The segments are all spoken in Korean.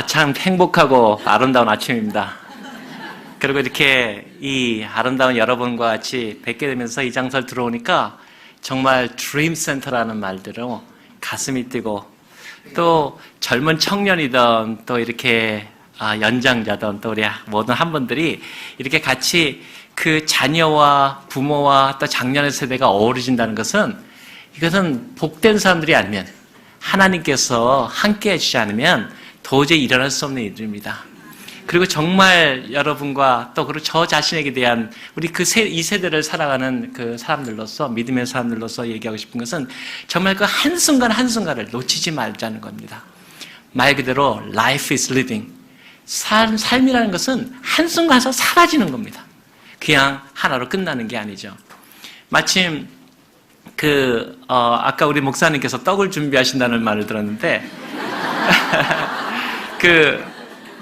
참 행복하고 아름다운 아침입니다. 그리고 이렇게 이 아름다운 여러분과 같이 뵙게 되면서 이 장소를 들어오니까 정말 드림 센터라는 말대로 가슴이 뛰고, 또 젊은 청년이든 또 이렇게 연장자든 또 우리 모든 한 분들이 이렇게 같이 그 자녀와 부모와 또 장년의 세대가 어우러진다는 것은, 이것은 복된 사람들이 아니면, 하나님께서 함께 해주지 않으면 도저히 일어날 수 없는 일입니다. 그리고 정말 여러분과 또 그리고 저 자신에게 대한 우리 이 세대를 살아가는 그 사람들로서, 믿음의 사람들로서 얘기하고 싶은 것은 정말 그 한순간 한순간을 놓치지 말자는 겁니다. 말 그대로 life is living. 삶이라는 것은 한순간에서 사라지는 겁니다. 그냥 하나로 끝나는 게 아니죠. 마침 아까 우리 목사님께서 떡을 준비하신다는 말을 들었는데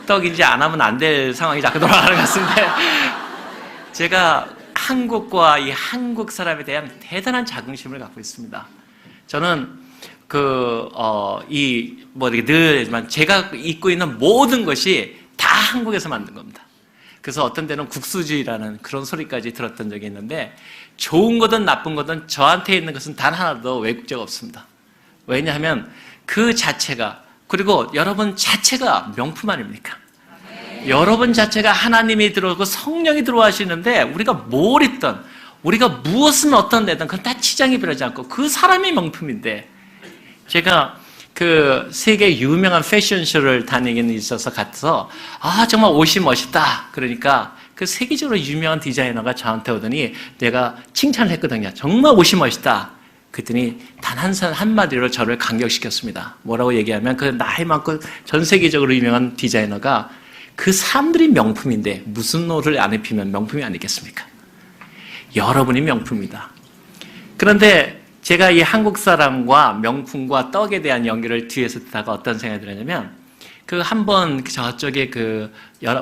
떡 이제 안 하면 안 될 상황이 자꾸 돌아가는 것 같은데, 제가 한국과 이 한국 사람에 대한 대단한 자긍심을 갖고 있습니다. 저는 늘 제가 입고 있는 모든 것이 다 한국에서 만든 겁니다. 그래서 어떤 때는 국수주의라는 그런 소리까지 들었던 적이 있는데, 좋은 거든 나쁜 거든 저한테 있는 것은 단 하나도 외국적 없습니다. 왜냐하면 그 자체가, 그리고 여러분 자체가 명품 아닙니까? 여러분 자체가 하나님이 들어오고 성령이 들어와시는데, 우리가 뭘 있든, 우리가 무엇은 어떤 데든 그건 다 치장이 필요하지 않고 그 사람이 명품인데, 제가 세계 유명한 패션쇼를 다니기는 있어서 가서 정말 옷이 멋있다. 그러니까 그 세계적으로 유명한 디자이너가 저한테 오더니 내가 칭찬을 했거든요. 정말 옷이 멋있다. 그랬더니 단 한마디로 저를 감격시켰습니다. 뭐라고 얘기하면, 그 나이 많고 전 세계적으로 유명한 디자이너가 그 사람들이 명품인데 무슨 옷을 안 입히면 명품이 아니겠습니까? 여러분이 명품이다. 그런데 제가 이 한국 사람과 명품과 떡에 대한 연결을 뒤에서 듣다가 어떤 생각이 들었냐면, 한번 저쪽에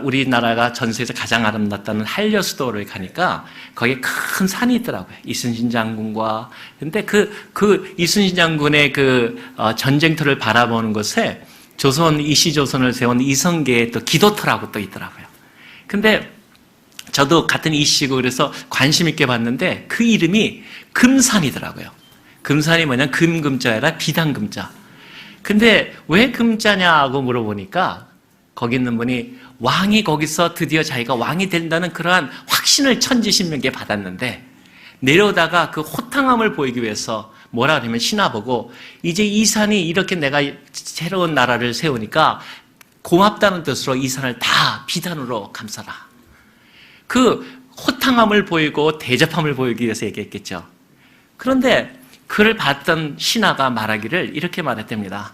우리나라가 전세에서 가장 아름답다는 한려수도를 가니까 거기에 큰 산이 있더라고요. 이순신 장군과. 근데 이순신 장군의 전쟁터를 바라보는 곳에 이시조선을 세운 이성계의 또 기도터라고 또 있더라고요. 근데 저도 같은 이시고 그래서 관심 있게 봤는데 그 이름이 금산이더라고요. 금산이 뭐냐면 금자가 아니라 비단금자. 근데 왜 금자냐고 물어보니까 거기 있는 분이 왕이 거기서 드디어 자기가 왕이 된다는 그러한 확신을 천지신명께 받았는데, 내려오다가 그 호탕함을 보이기 위해서 뭐라 그러면 신화보고, 이제 이 산이 이렇게 내가 새로운 나라를 세우니까 고맙다는 뜻으로 이 산을 다 비단으로 감싸라. 그 호탕함을 보이고 대접함을 보이기 위해서 얘기했겠죠. 그런데 그를 봤던 신하가 말하기를 이렇게 말했답니다.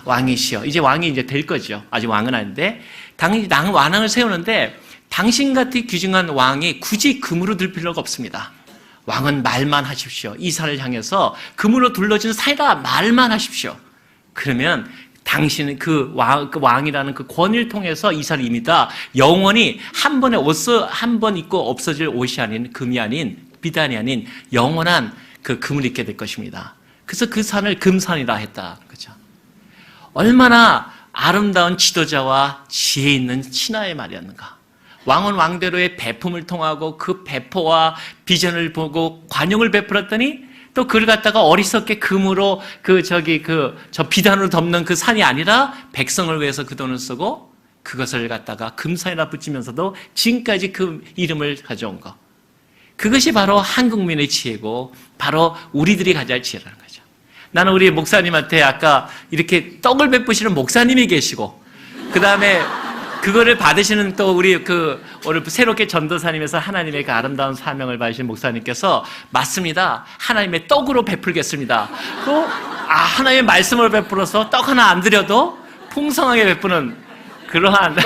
왕이시여. 이제 왕이 이제 될 거죠. 아직 왕은 아닌데, 왕을 세우는데 당신같이 귀중한 왕이 굳이 금으로 들 필요가 없습니다. 왕은 말만 하십시오. 이 산을 향해서 금으로 둘러진 산이다 말만 하십시오. 그러면 당신은 그 왕이라는 그 권위를 통해서 이 산을 임이다 영원히 한 번 입고 없어질 옷이 아닌, 금이 아닌, 비단이 아닌 영원한 그 금을 입게 될 것입니다. 그래서 그 산을 금산이라 했다. 그죠? 얼마나 아름다운 지도자와 지혜 있는 신하의 말이었는가. 왕은 왕대로의 배품을 통하고 그 비전을 보고 관용을 베풀었더니, 또 그를 갖다가 어리석게 금으로 비단으로 덮는 그 산이 아니라 백성을 위해서 그 돈을 쓰고 그것을 갖다가 금산이라 붙이면서도 지금까지 그 이름을 가져온 것. 그것이 바로 한국민의 지혜고 바로 우리들이 가져야 할 지혜라는 거죠. 나는 우리 목사님한테 아까 이렇게 떡을 베푸시는 목사님이 계시고, 그 다음에 그거를 받으시는 또 우리 오늘 새롭게 전도사님에서 하나님의 그 아름다운 사명을 받으신 목사님께서, 맞습니다. 하나님의 떡으로 베풀겠습니다. 또 하나님의 말씀을 베풀어서 떡 하나 안 드려도 풍성하게 베푸는 그러한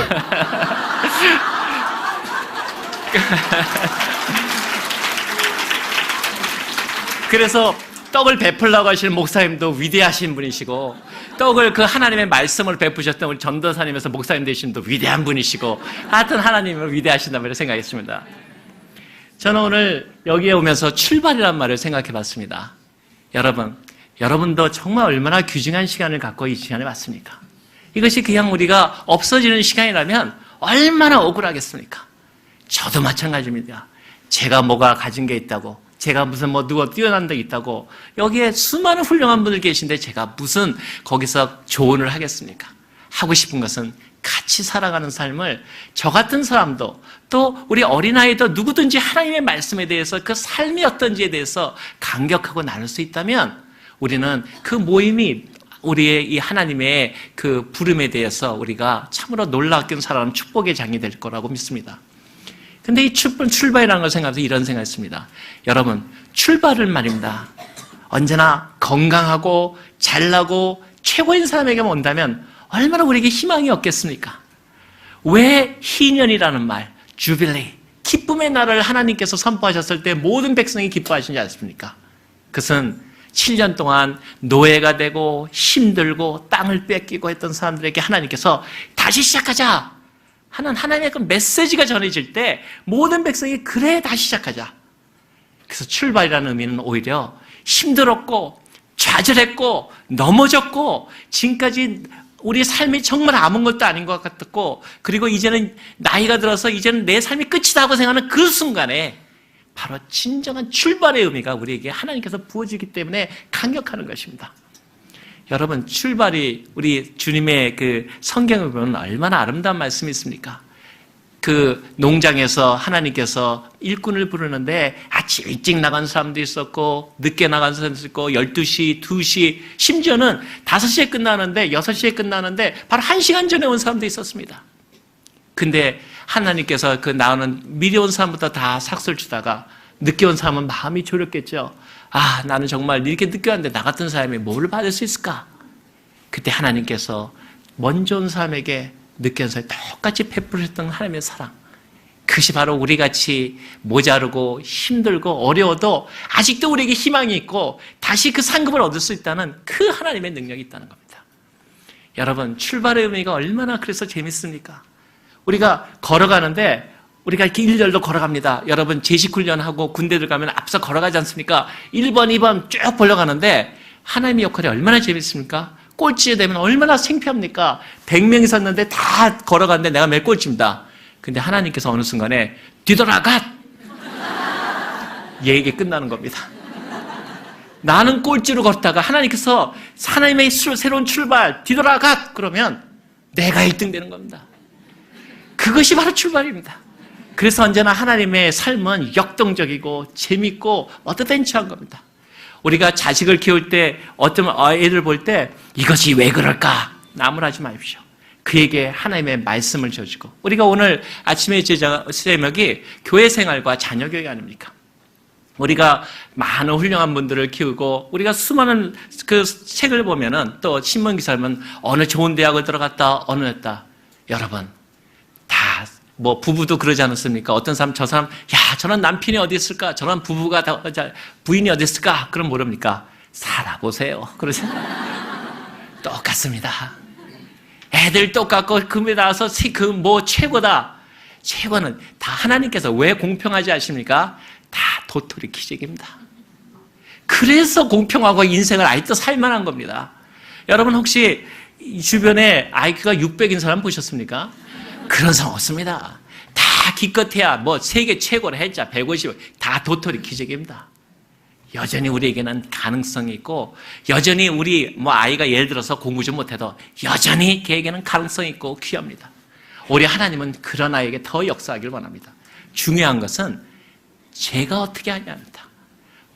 그래서 떡을 베풀라고 하시는 목사님도 위대하신 분이시고, 떡을 하나님의 말씀을 베푸셨던 우리 전도사님에서 목사님 되신 분도 위대한 분이시고, 하여튼 하나님을 위대하신다고 생각했습니다. 저는 오늘 여기에 오면서 출발이란 말을 생각해 봤습니다. 여러분도 정말 얼마나 귀중한 시간을 갖고 이 시간에 왔습니까? 이것이 그냥 우리가 없어지는 시간이라면 얼마나 억울하겠습니까? 저도 마찬가지입니다. 제가 뭐가 가진 게 있다고, 제가 무슨 뭐 누가 뛰어난 데 있다고, 여기에 수많은 훌륭한 분들 계신데 제가 무슨 거기서 조언을 하겠습니까? 하고 싶은 것은 같이 살아가는 삶을 저 같은 사람도 또 우리 어린아이도 누구든지 하나님의 말씀에 대해서 그 삶이 어떤지에 대해서 간격하고 나눌 수 있다면 우리는 그 모임이 우리의 이 하나님의 그 부름에 대해서 우리가 참으로 놀랍게 살아가는 축복의 장이 될 거라고 믿습니다. 근데 이 출발이라는 걸 생각해서 이런 생각했습니다. 여러분, 출발은 말입니다. 언제나 건강하고 잘나고 최고인 사람에게만 온다면 얼마나 우리에게 희망이 없겠습니까? 왜 희년이라는 말, 주빌리, 기쁨의 날을 하나님께서 선포하셨을 때 모든 백성이 기뻐하시지 않습니까? 그것은 7년 동안 노예가 되고 힘들고 땅을 뺏기고 했던 사람들에게 하나님께서 다시 시작하자 하는 하나님의 그 메시지가 전해질 때 모든 백성이 그래 다시 시작하자. 그래서 출발이라는 의미는 오히려 힘들었고 좌절했고 넘어졌고 지금까지 우리 삶이 정말 아무것도 아닌 것 같았고 그리고 이제는 나이가 들어서 이제는 내 삶이 끝이다 하고 생각하는 그 순간에 바로 진정한 출발의 의미가 우리에게 하나님께서 부어주기 때문에 감격하는 것입니다. 여러분, 출발이 우리 주님의 그 성경을 보면 얼마나 아름다운 말씀이 있습니까? 그 농장에서 하나님께서 일꾼을 부르는데 아침 일찍 나간 사람도 있었고 늦게 나간 사람도 있었고 12시, 2시, 심지어는 5시에 끝나는데 6시에 끝나는데 바로 1시간 전에 온 사람도 있었습니다. 근데 하나님께서 그 나오는 미리 온 사람부터 다 삭설 주다가 늦게 온 사람은 마음이 졸였겠죠. 아, 나는 정말 이렇게 늦게 왔는데 나 같은 사람이 뭘 받을 수 있을까? 그때 하나님께서 먼저 온 사람에게 늦게 온 사람이 똑같이 베풀으셨던 하나님의 사랑, 그것이 바로 우리같이 모자르고 힘들고 어려워도 아직도 우리에게 희망이 있고 다시 그 상급을 얻을 수 있다는 그 하나님의 능력이 있다는 겁니다. 여러분, 출발의 의미가 얼마나 그래서 재밌습니까? 우리가 걸어가는데 우리가 이렇게 일렬로 걸어갑니다. 여러분, 제식훈련하고 군대 들어가면 앞서 걸어가지 않습니까? 1번, 2번 쭉 벌려가는데 하나님의 역할이 얼마나 재밌습니까? 꼴찌에 되면 얼마나 창피합니까? 100명이 섰는데 다 걸어갔는데 내가 맨 꼴찌입니다. 근데 하나님께서 어느 순간에 뒤돌아가! 얘기 끝나는 겁니다. 나는 꼴찌로 걷다가 하나님께서 하나님의 새로운 출발, 뒤돌아가! 그러면 내가 1등 되는 겁니다. 그것이 바로 출발입니다. 그래서 언제나 하나님의 삶은 역동적이고 재밌고 어드벤처한 겁니다. 우리가 자식을 키울 때 어떤 애들 볼 때 이것이 왜 그럴까? 나무라지 마십시오. 그에게 하나님의 말씀을 줘주고, 우리가 오늘 아침의 제목이 교회 생활과 자녀 교육 아닙니까? 우리가 많은 훌륭한 분들을 키우고 우리가 수많은 그 책을 보면은 또 신문 기사를 보면 어느 좋은 대학을 들어갔다 어느 했다. 여러분, 다 뭐 부부도 그러지 않았습니까? 어떤 사람 저 사람 야 저런 남편이 어디 있을까? 저런 부부가 다 부인이 어디 있을까? 그럼 모릅니까? 살아보세요. 그러세요? 똑같습니다. 애들 똑같고 금에 나와서 그 뭐 최고다. 최고는 다 하나님께서 왜 공평하지 않습니까? 다 도토리 기적입니다. 그래서 공평하고 인생을 아직도 살만한 겁니다. 여러분, 혹시 주변에 IQ가 600인 사람 보셨습니까? 그런 사람 없습니다. 다 기껏해야 뭐 세계 최고를 했자 150, 다 도토리 기적입니다. 여전히 우리에게는 가능성이 있고, 여전히 우리 뭐 아이가 예를 들어서 공부 좀 못해도 여전히 걔에게는 가능성이 있고 귀합니다. 우리 하나님은 그런 아이에게 더 역사하길 원합니다. 중요한 것은 제가 어떻게 하냐입니다.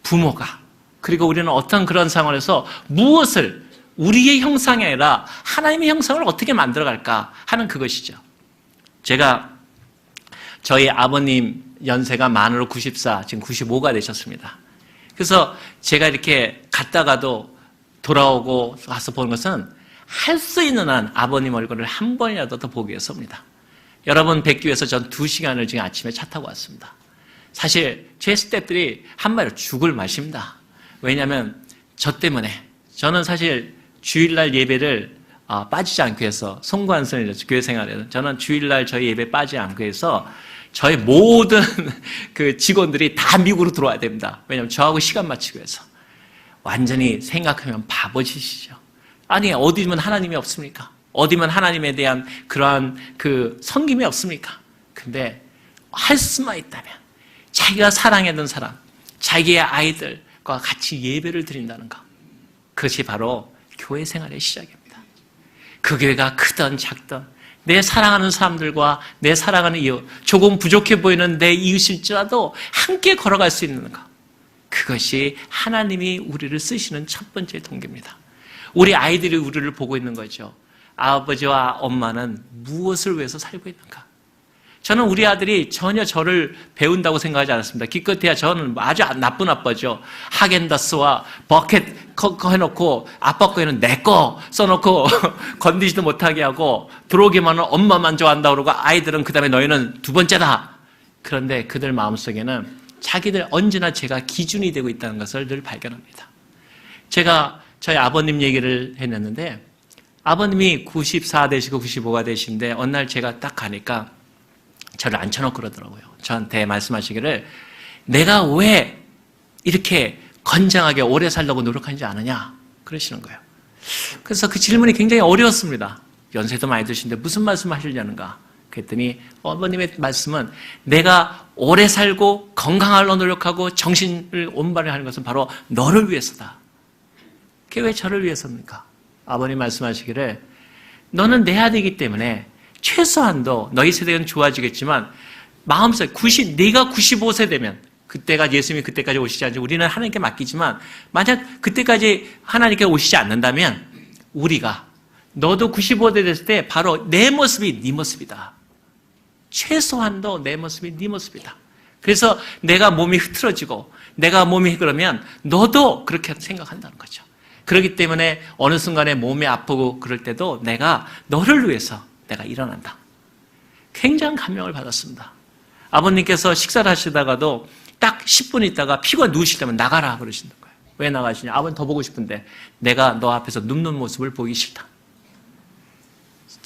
부모가, 그리고 우리는 어떤 그런 상황에서 무엇을 우리의 형상이 아니라 하나님의 형상을 어떻게 만들어갈까 하는 그것이죠. 제가 저희 아버님 연세가 만으로 94, 지금 95가 되셨습니다. 그래서 제가 이렇게 갔다가도 돌아오고 가서 보는 것은 할 수 있는 한 아버님 얼굴을 한 번이라도 더 보기 위해서입니다. 여러분 뵙기 위해서 전 2시간을 지금 아침에 차 타고 왔습니다. 사실 제 스태프들이 한마디로 죽을 맛입니다. 왜냐하면 저 때문에, 저는 사실 주일날 예배를 빠지지 않기 위해서, 송구한선이 교회 생활에는 저는 주일날 저희 예배 빠지지 않기 위해서 저희 모든 그 직원들이 다 미국으로 들어와야 됩니다. 왜냐하면 저하고 시간 맞추기 위해서. 완전히 생각하면 바보짓이죠. 아니, 어디면 하나님이 없습니까? 어디면 하나님에 대한 그러한 그 섬김이 없습니까? 근데 할 수만 있다면 자기가 사랑했던 사람, 자기의 아이들과 같이 예배를 드린다는 것, 그것이 바로 교회 생활의 시작입니다. 그 교회가 크든 작든 내 사랑하는 사람들과 내 사랑하는 이웃, 조금 부족해 보이는 내 이웃일지라도 함께 걸어갈 수 있는 것, 그것이 하나님이 우리를 쓰시는 첫 번째 동기입니다. 우리 아이들이 우리를 보고 있는 거죠. 아버지와 엄마는 무엇을 위해서 살고 있는가? 저는 우리 아들이 전혀 저를 배운다고 생각하지 않았습니다. 기껏해야 저는 아주 나쁜 아빠죠. 하겐다스와 버켓 해놓고 아빠 거에는 내 거 써놓고 건드지도 못하게 하고 들어오기만 하면 엄마만 좋아한다 그러고 아이들은 그 다음에 너희는 두 번째다. 그런데 그들 마음속에는 자기들 언제나 제가 기준이 되고 있다는 것을 늘 발견합니다. 제가 저희 아버님 얘기를 했는데 아버님이 94 되시고 95가 되신데 어느 날 제가 딱 가니까 저를 앉혀놓고 그러더라고요. 저한테 말씀하시기를 내가 왜 이렇게 건장하게 오래 살려고 노력하지 않느냐 그러시는 거예요. 그래서 그 질문이 굉장히 어려웠습니다. 연세도 많이 드신데 무슨 말씀 하시려는가 그랬더니 어머님의 말씀은 내가 오래 살고 건강하려 노력하고 정신을 온바를 하는 것은 바로 너를 위해서다. 그게 왜 저를 위해서입니까? 아버님 말씀하시기를 너는 내 아들이기 때문에 최소한도 너희 세대는 좋아지겠지만 마음속에 네가 95세 되면 그때가 예수님이 그때까지 오시지 않지 우리는 하나님께 맡기지만 만약 그때까지 하나님께 오시지 않는다면 우리가 너도 95세 됐을 때 바로 내 모습이 네 모습이다. 최소한도 내 모습이 네 모습이다. 그래서 내가 몸이 흐트러지고 내가 몸이 그러면 너도 그렇게 생각한다는 거죠. 그렇기 때문에 어느 순간에 몸이 아프고 그럴 때도 내가 너를 위해서 내가 일어난다. 굉장한 감명을 받았습니다. 아버님께서 식사를 하시다가도 딱 10분 있다가 피곤해 누우시다면 나가라 그러시는 거예요. 왜 나가시냐? 아버님 더 보고 싶은데 내가 너 앞에서 눕는 모습을 보기 싫다.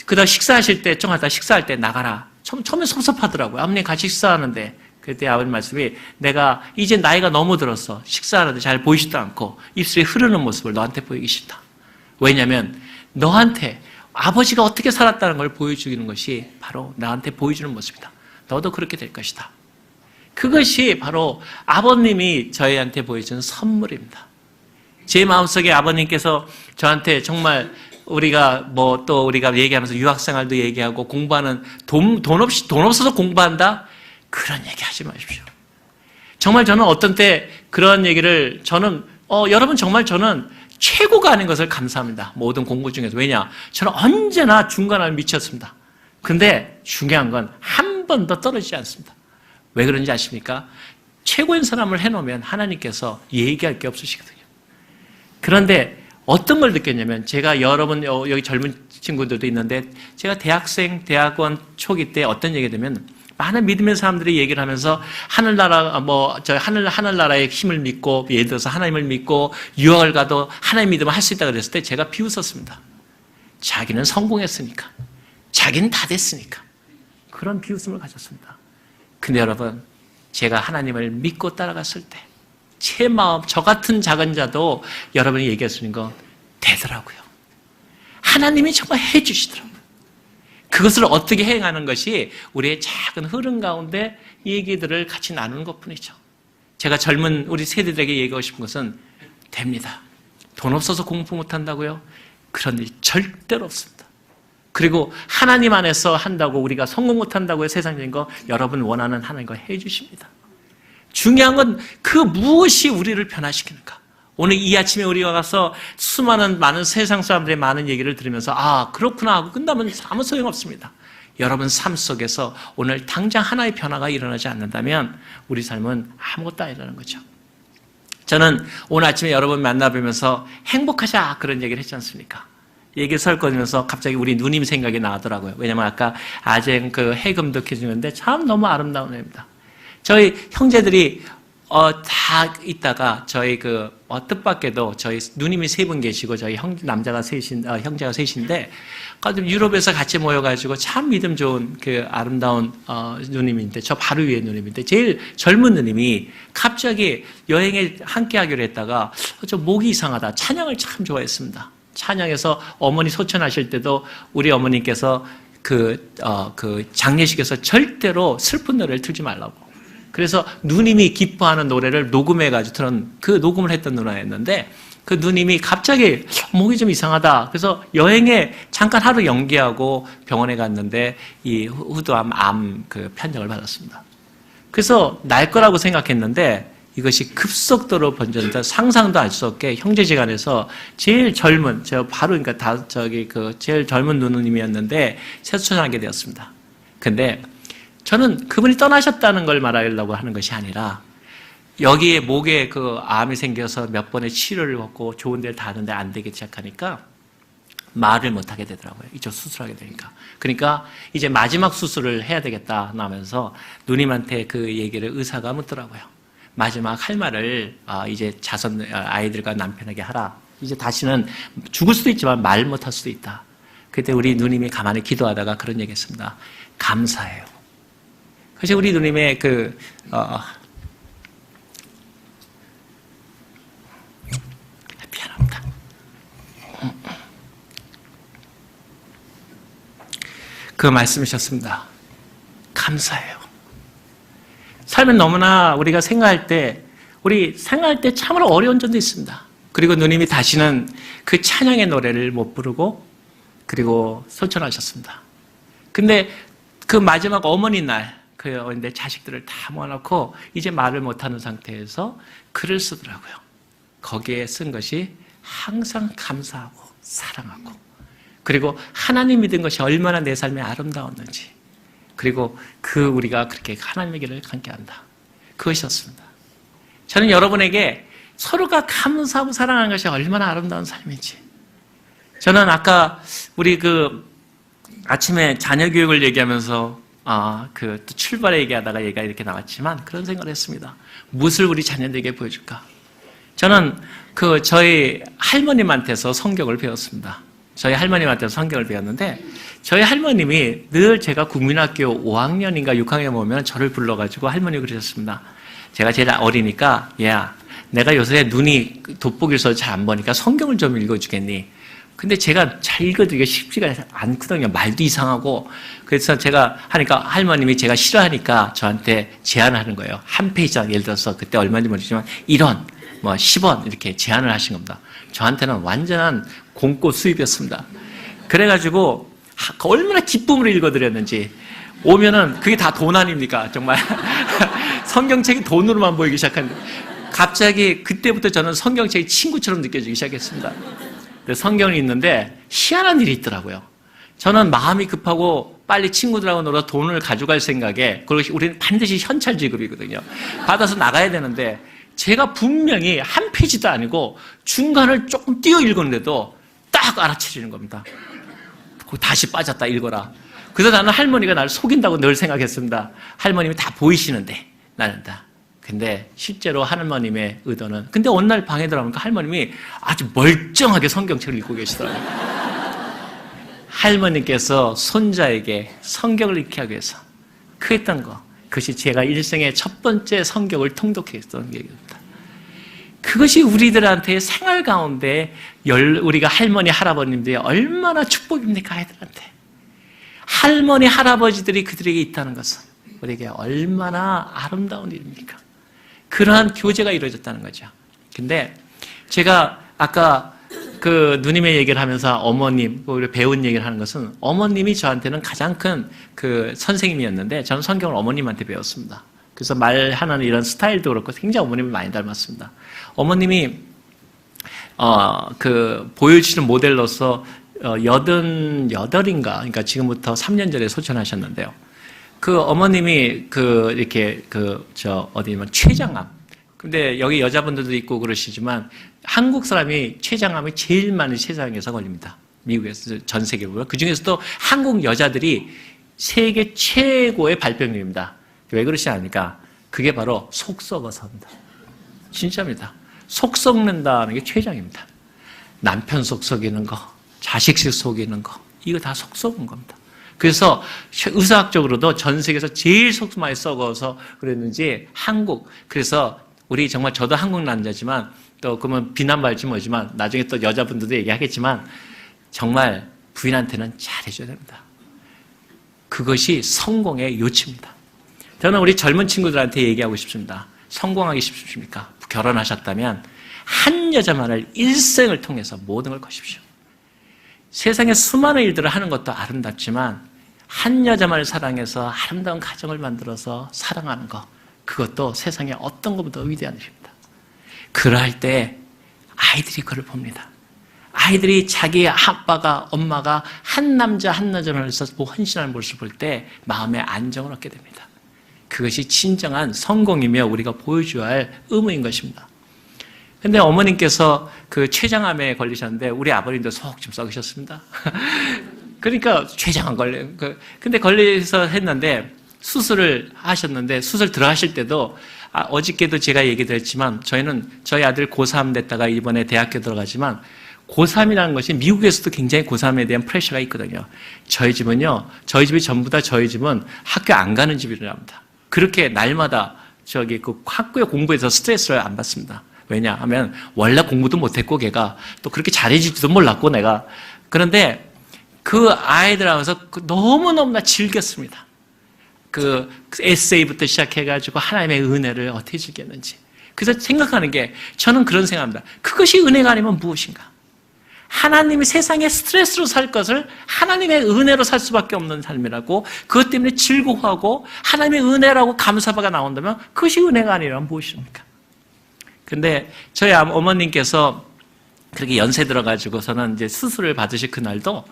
그다음 식사하실 때 좀 하다 식사할 때 나가라. 처음에 섭섭하더라고요. 아버님 같이 식사하는데 그때 아버님 말씀이 내가 이제 나이가 너무 들었어. 식사하는데 잘 보이지도 않고 입술이 흐르는 모습을 너한테 보이기 싫다. 왜냐하면 너한테 아버지가 어떻게 살았다는 걸 보여주는 것이 바로 나한테 보여주는 모습이다. 너도 그렇게 될 것이다. 그것이 바로 아버님이 저희한테 보여주는 선물입니다. 제 마음속에 아버님께서 저한테 정말 우리가 우리가 얘기하면서 유학생활도 얘기하고 공부하는 돈 없어서 공부한다? 그런 얘기 하지 마십시오. 정말 저는 어떤 때 그런 얘기를 여러분 정말 저는 최고가 아닌 것을 감사합니다. 모든 공부 중에서. 왜냐? 저는 언제나 중간을 미쳤습니다. 근데 중요한 건 한 번도 떨어지지 않습니다. 왜 그런지 아십니까? 최고인 사람을 해놓으면 하나님께서 얘기할 게 없으시거든요. 그런데 어떤 걸 느꼈냐면 제가 여러분 여기 젊은 친구들도 있는데 제가 대학원 초기 때 어떤 얘기 되면 많은 믿음의 사람들이 얘기를 하면서 하늘나라의 힘을 믿고 예를 들어서 하나님을 믿고 유학을 가도 하나님 믿으면 할 수 있다 그랬을 때 제가 비웃었습니다. 자기는 성공했으니까. 자기는 다 됐으니까. 그런 비웃음을 가졌습니다. 근데 여러분 제가 하나님을 믿고 따라갔을 때 제 마음 저 같은 작은 자도 여러분이 얘기하시는 건 되더라고요. 하나님이 정말 해주시더라고요. 그것을 어떻게 행하는 것이 우리의 작은 흐름 가운데 얘기들을 같이 나누는 것뿐이죠. 제가 젊은 우리 세대들에게 얘기하고 싶은 것은 됩니다. 돈 없어서 공부 못한다고요? 그런 일 절대로 없습니다. 그리고 하나님 안에서 한다고 우리가 성공 못한다고요? 세상적인 거 여러분 원하는 하나님 거 해주십니다. 중요한 건 그 무엇이 우리를 변화시키는가. 오늘 이 아침에 우리가 가서 많은 세상 사람들의 많은 얘기를 들으면서 그렇구나 하고 끝나면 아무 소용없습니다. 여러분 삶 속에서 오늘 당장 하나의 변화가 일어나지 않는다면 우리 삶은 아무것도 아니라는 거죠. 저는 오늘 아침에 여러분 만나뵈면서 행복하자 그런 얘기를 했지 않습니까? 얘기 설거지면서 갑자기 우리 누님 생각이 나더라고요. 왜냐면 아까 아쟁 그 해금도 해주는데 참 너무 아름다운 애입니다. 저희 형제들이 다 있다가 저희 뜻밖에도 저희 누님이 3분 계시고 저희 형제가 셋인데 유럽에서 같이 모여가지고 참 믿음 좋은 그 아름다운 누님인데 저 바로 위에 누님인데 제일 젊은 누님이 갑자기 여행에 함께 하기로 했다가 저 목이 이상하다 찬양을 참 좋아했습니다. 찬양에서 어머니 소천하실 때도 우리 어머니께서 그 장례식에서 절대로 슬픈 노래를 틀지 말라고. 그래서 누님이 기뻐하는 노래를 녹음해가지고 틀은 그 녹음을 했던 누나였는데 그 누님이 갑자기 목이 좀 이상하다. 그래서 여행에 잠깐 하루 연기하고 병원에 갔는데 이 후두암 암 그 판정을 받았습니다. 그래서 날 거라고 생각했는데 이것이 급속도로 번졌는데 상상도 할 수 없게 형제지간에서 제일 젊은, 제가 바로 그러니까 제일 젊은 누님이었는데 세수천하게 되었습니다. 근데 저는 그분이 떠나셨다는 걸 말하려고 하는 것이 아니라 여기에 목에 그 암이 생겨서 몇 번의 치료를 받고 좋은 데를 다는데 안 되기 시작하니까 말을 못 하게 되더라고요. 이쪽 수술하게 되니까. 그러니까 이제 마지막 수술을 해야 되겠다 하면서 누님한테 그 얘기를 의사가 묻더라고요. 마지막 할 말을 이제 아이들과 남편에게 하라. 이제 다시는 죽을 수도 있지만 말 못할 수도 있다. 그때 우리 누님이 가만히 기도하다가 그런 얘기했습니다. 감사해요. 그래서 우리 누님의 미안합니다. 그 말씀이셨습니다. 감사해요. 삶은 너무나 우리가 생각할 때 참으로 어려운 점도 있습니다. 그리고 누님이 다시는 그 찬양의 노래를 못 부르고 그리고 소천하셨습니다. 근데 그 마지막 어머니 날, 내 자식들을 다 모아놓고 이제 말을 못하는 상태에서 글을 쓰더라고요. 거기에 쓴 것이 항상 감사하고 사랑하고 그리고 하나님 믿은 것이 얼마나 내 삶에 아름다웠는지 그리고 우리가 그렇게 하나님의 길을 함께한다. 그것이었습니다. 저는 여러분에게 서로가 감사하고 사랑하는 것이 얼마나 아름다운 삶인지. 저는 아까 우리 아침에 자녀 교육을 얘기하면서 또 출발에 얘기하다가 얘기가 이렇게 나왔지만 그런 생각을 했습니다. 무엇을 우리 자녀들에게 보여줄까? 저는 저희 할머님한테서 성경을 배웠습니다. 저희 할머님한테서 성경을 배웠는데 저희 할머님이 늘 제가 국민학교 5학년인가 6학년 오면 저를 불러가지고 할머니 그러셨습니다. 제가 제일 어리니까 야 내가 요새 눈이 돋보기를 써서 잘 안 보니까 성경을 좀 읽어주겠니? 근데 제가 잘 읽어드리기가 쉽지가 않거든요. 말도 이상하고. 그래서 제가 하니까 할머님이 제가 싫어하니까 저한테 제안하는 거예요. 한 페이지당 예를 들어서 그때 얼마인지 모르지만 1원, 10원 이렇게 제안을 하신 겁니다. 저한테는 완전한 공고 수입이었습니다. 그래가지고 얼마나 기쁨으로 읽어드렸는지 오면은 그게 다 돈 아닙니까? 정말 성경책이 돈으로만 보이기 시작했는데 갑자기 그때부터 저는 성경책이 친구처럼 느껴지기 시작했습니다. 성경이 있는데 희한한 일이 있더라고요. 저는 마음이 급하고 빨리 친구들하고 놀아 돈을 가져갈 생각에 그리고 우리는 반드시 현찰 지급이거든요. 받아서 나가야 되는데 제가 분명히 한 페이지도 아니고 중간을 조금 띄어 읽었는데도 딱 알아채리는 겁니다. 다시 빠졌다 읽어라. 그래서 나는 할머니가 나를 속인다고 늘 생각했습니다. 할머님이 다 보이시는데 나는 다. 근데 실제로 할머님의 의도는 근데 어느 날 방에 들어가니까 할머님이 아주 멀쩡하게 성경책을 읽고 계시더라고요. 할머니께서 손자에게 성경을 읽게 하기 위해서 그랬던 거 그것이 제가 일생의 첫 번째 성경을 통독했던 얘기입니다. 그것이 우리들한테 생활 가운데 우리가 할머니 할아버님들이 얼마나 축복입니까 아이들한테. 할머니 할아버지들이 그들에게 있다는 것은 우리에게 얼마나 아름다운 일입니까? 그러한 교제가 이루어졌다는 거죠. 근데 제가 아까 누님의 얘기를 하면서 어머님, 우리 배운 얘기를 하는 것은 어머님이 저한테는 가장 큰 선생님이었는데 저는 성경을 어머님한테 배웠습니다. 그래서 말하는 이런 스타일도 그렇고 굉장히 어머님을 많이 닮았습니다. 어머님이 보여주시는 모델로서 88인가 그러니까 지금부터 3년 전에 소천하셨는데요. 어머님이 췌장암. 근데 여기 여자분들도 있고 그러시지만 한국 사람이 췌장암이 제일 많은 세상에서 걸립니다. 미국에서 전 세계로. 그 중에서도 한국 여자들이 세계 최고의 발병률입니다. 왜 그러시 않습니까? 그게 바로 속 썩어서입니다. 진짜입니다. 속 썩는다는 게 췌장입니다. 남편 속 썩이는 거, 자식 속 속이는 거, 이거 다 속 썩은 겁니다. 그래서 의사학적으로도 전 세계에서 제일 속 많이 썩어서 그랬는지 그래서 우리 정말 저도 한국 남자지만 또 그러면 비난받을지 모르지만 나중에 또 여자분들도 얘기하겠지만 정말 부인한테는 잘해줘야 됩니다. 그것이 성공의 요치입니다. 저는 우리 젊은 친구들한테 얘기하고 싶습니다. 성공하기 쉽습니까? 결혼하셨다면 한 여자만을 일생을 통해서 모든 걸 거십시오. 세상에 수많은 일들을 하는 것도 아름답지만 한 여자만을 사랑해서 아름다운 가정을 만들어서 사랑하는 것, 그것도 세상에 어떤 것보다 위대한 일입니다. 그럴 때 아이들이 그걸 봅니다. 아이들이 자기 아빠가, 엄마가 한 남자 한 여자를 위해서 헌신하는 모습을 볼 때 마음의 안정을 얻게 됩니다. 그것이 진정한 성공이며 우리가 보여줘야 할 의무인 것입니다. 근데 어머님께서 그 췌장암에 걸리셨는데 우리 아버님도 속 좀 썩으셨습니다. 그러니까 췌장암 근데 걸려서 했는데 수술을 하셨는데 수술 들어가실 때도 어저께도 제가 얘기 드렸지만 저희 아들 고3 됐다가 이번에 대학교 들어가지만 고3이라는 것이 미국에서도 굉장히 고3에 대한 프레셔가 있거든요. 저희 집이 전부 다 저희 집은 학교 안 가는 집이랍니다. 그렇게 날마다 그 학교에 공부해서 스트레스를 안 받습니다. 왜냐하면 원래 공부도 못했고 걔가 또 그렇게 잘해질지도 몰랐고 내가. 그런데 그 아이들하고서 너무너무나 즐겼습니다. 그 에세이부터 시작해가지고 하나님의 은혜를 어떻게 즐겼는지. 그래서 생각하는 게 저는 그런 생각합니다. 그것이 은혜가 아니면 무엇인가? 하나님이 세상에 스트레스로 살 것을 하나님의 은혜로 살 수밖에 없는 삶이라고, 그것 때문에 즐거워하고 하나님의 은혜라고 감사바가 나온다면 그것이 은혜가 아니라면 무엇입니까? 근데 저희 어머님께서 그렇게 연세 들어가지고서는 이제 수술을 받으실 그날도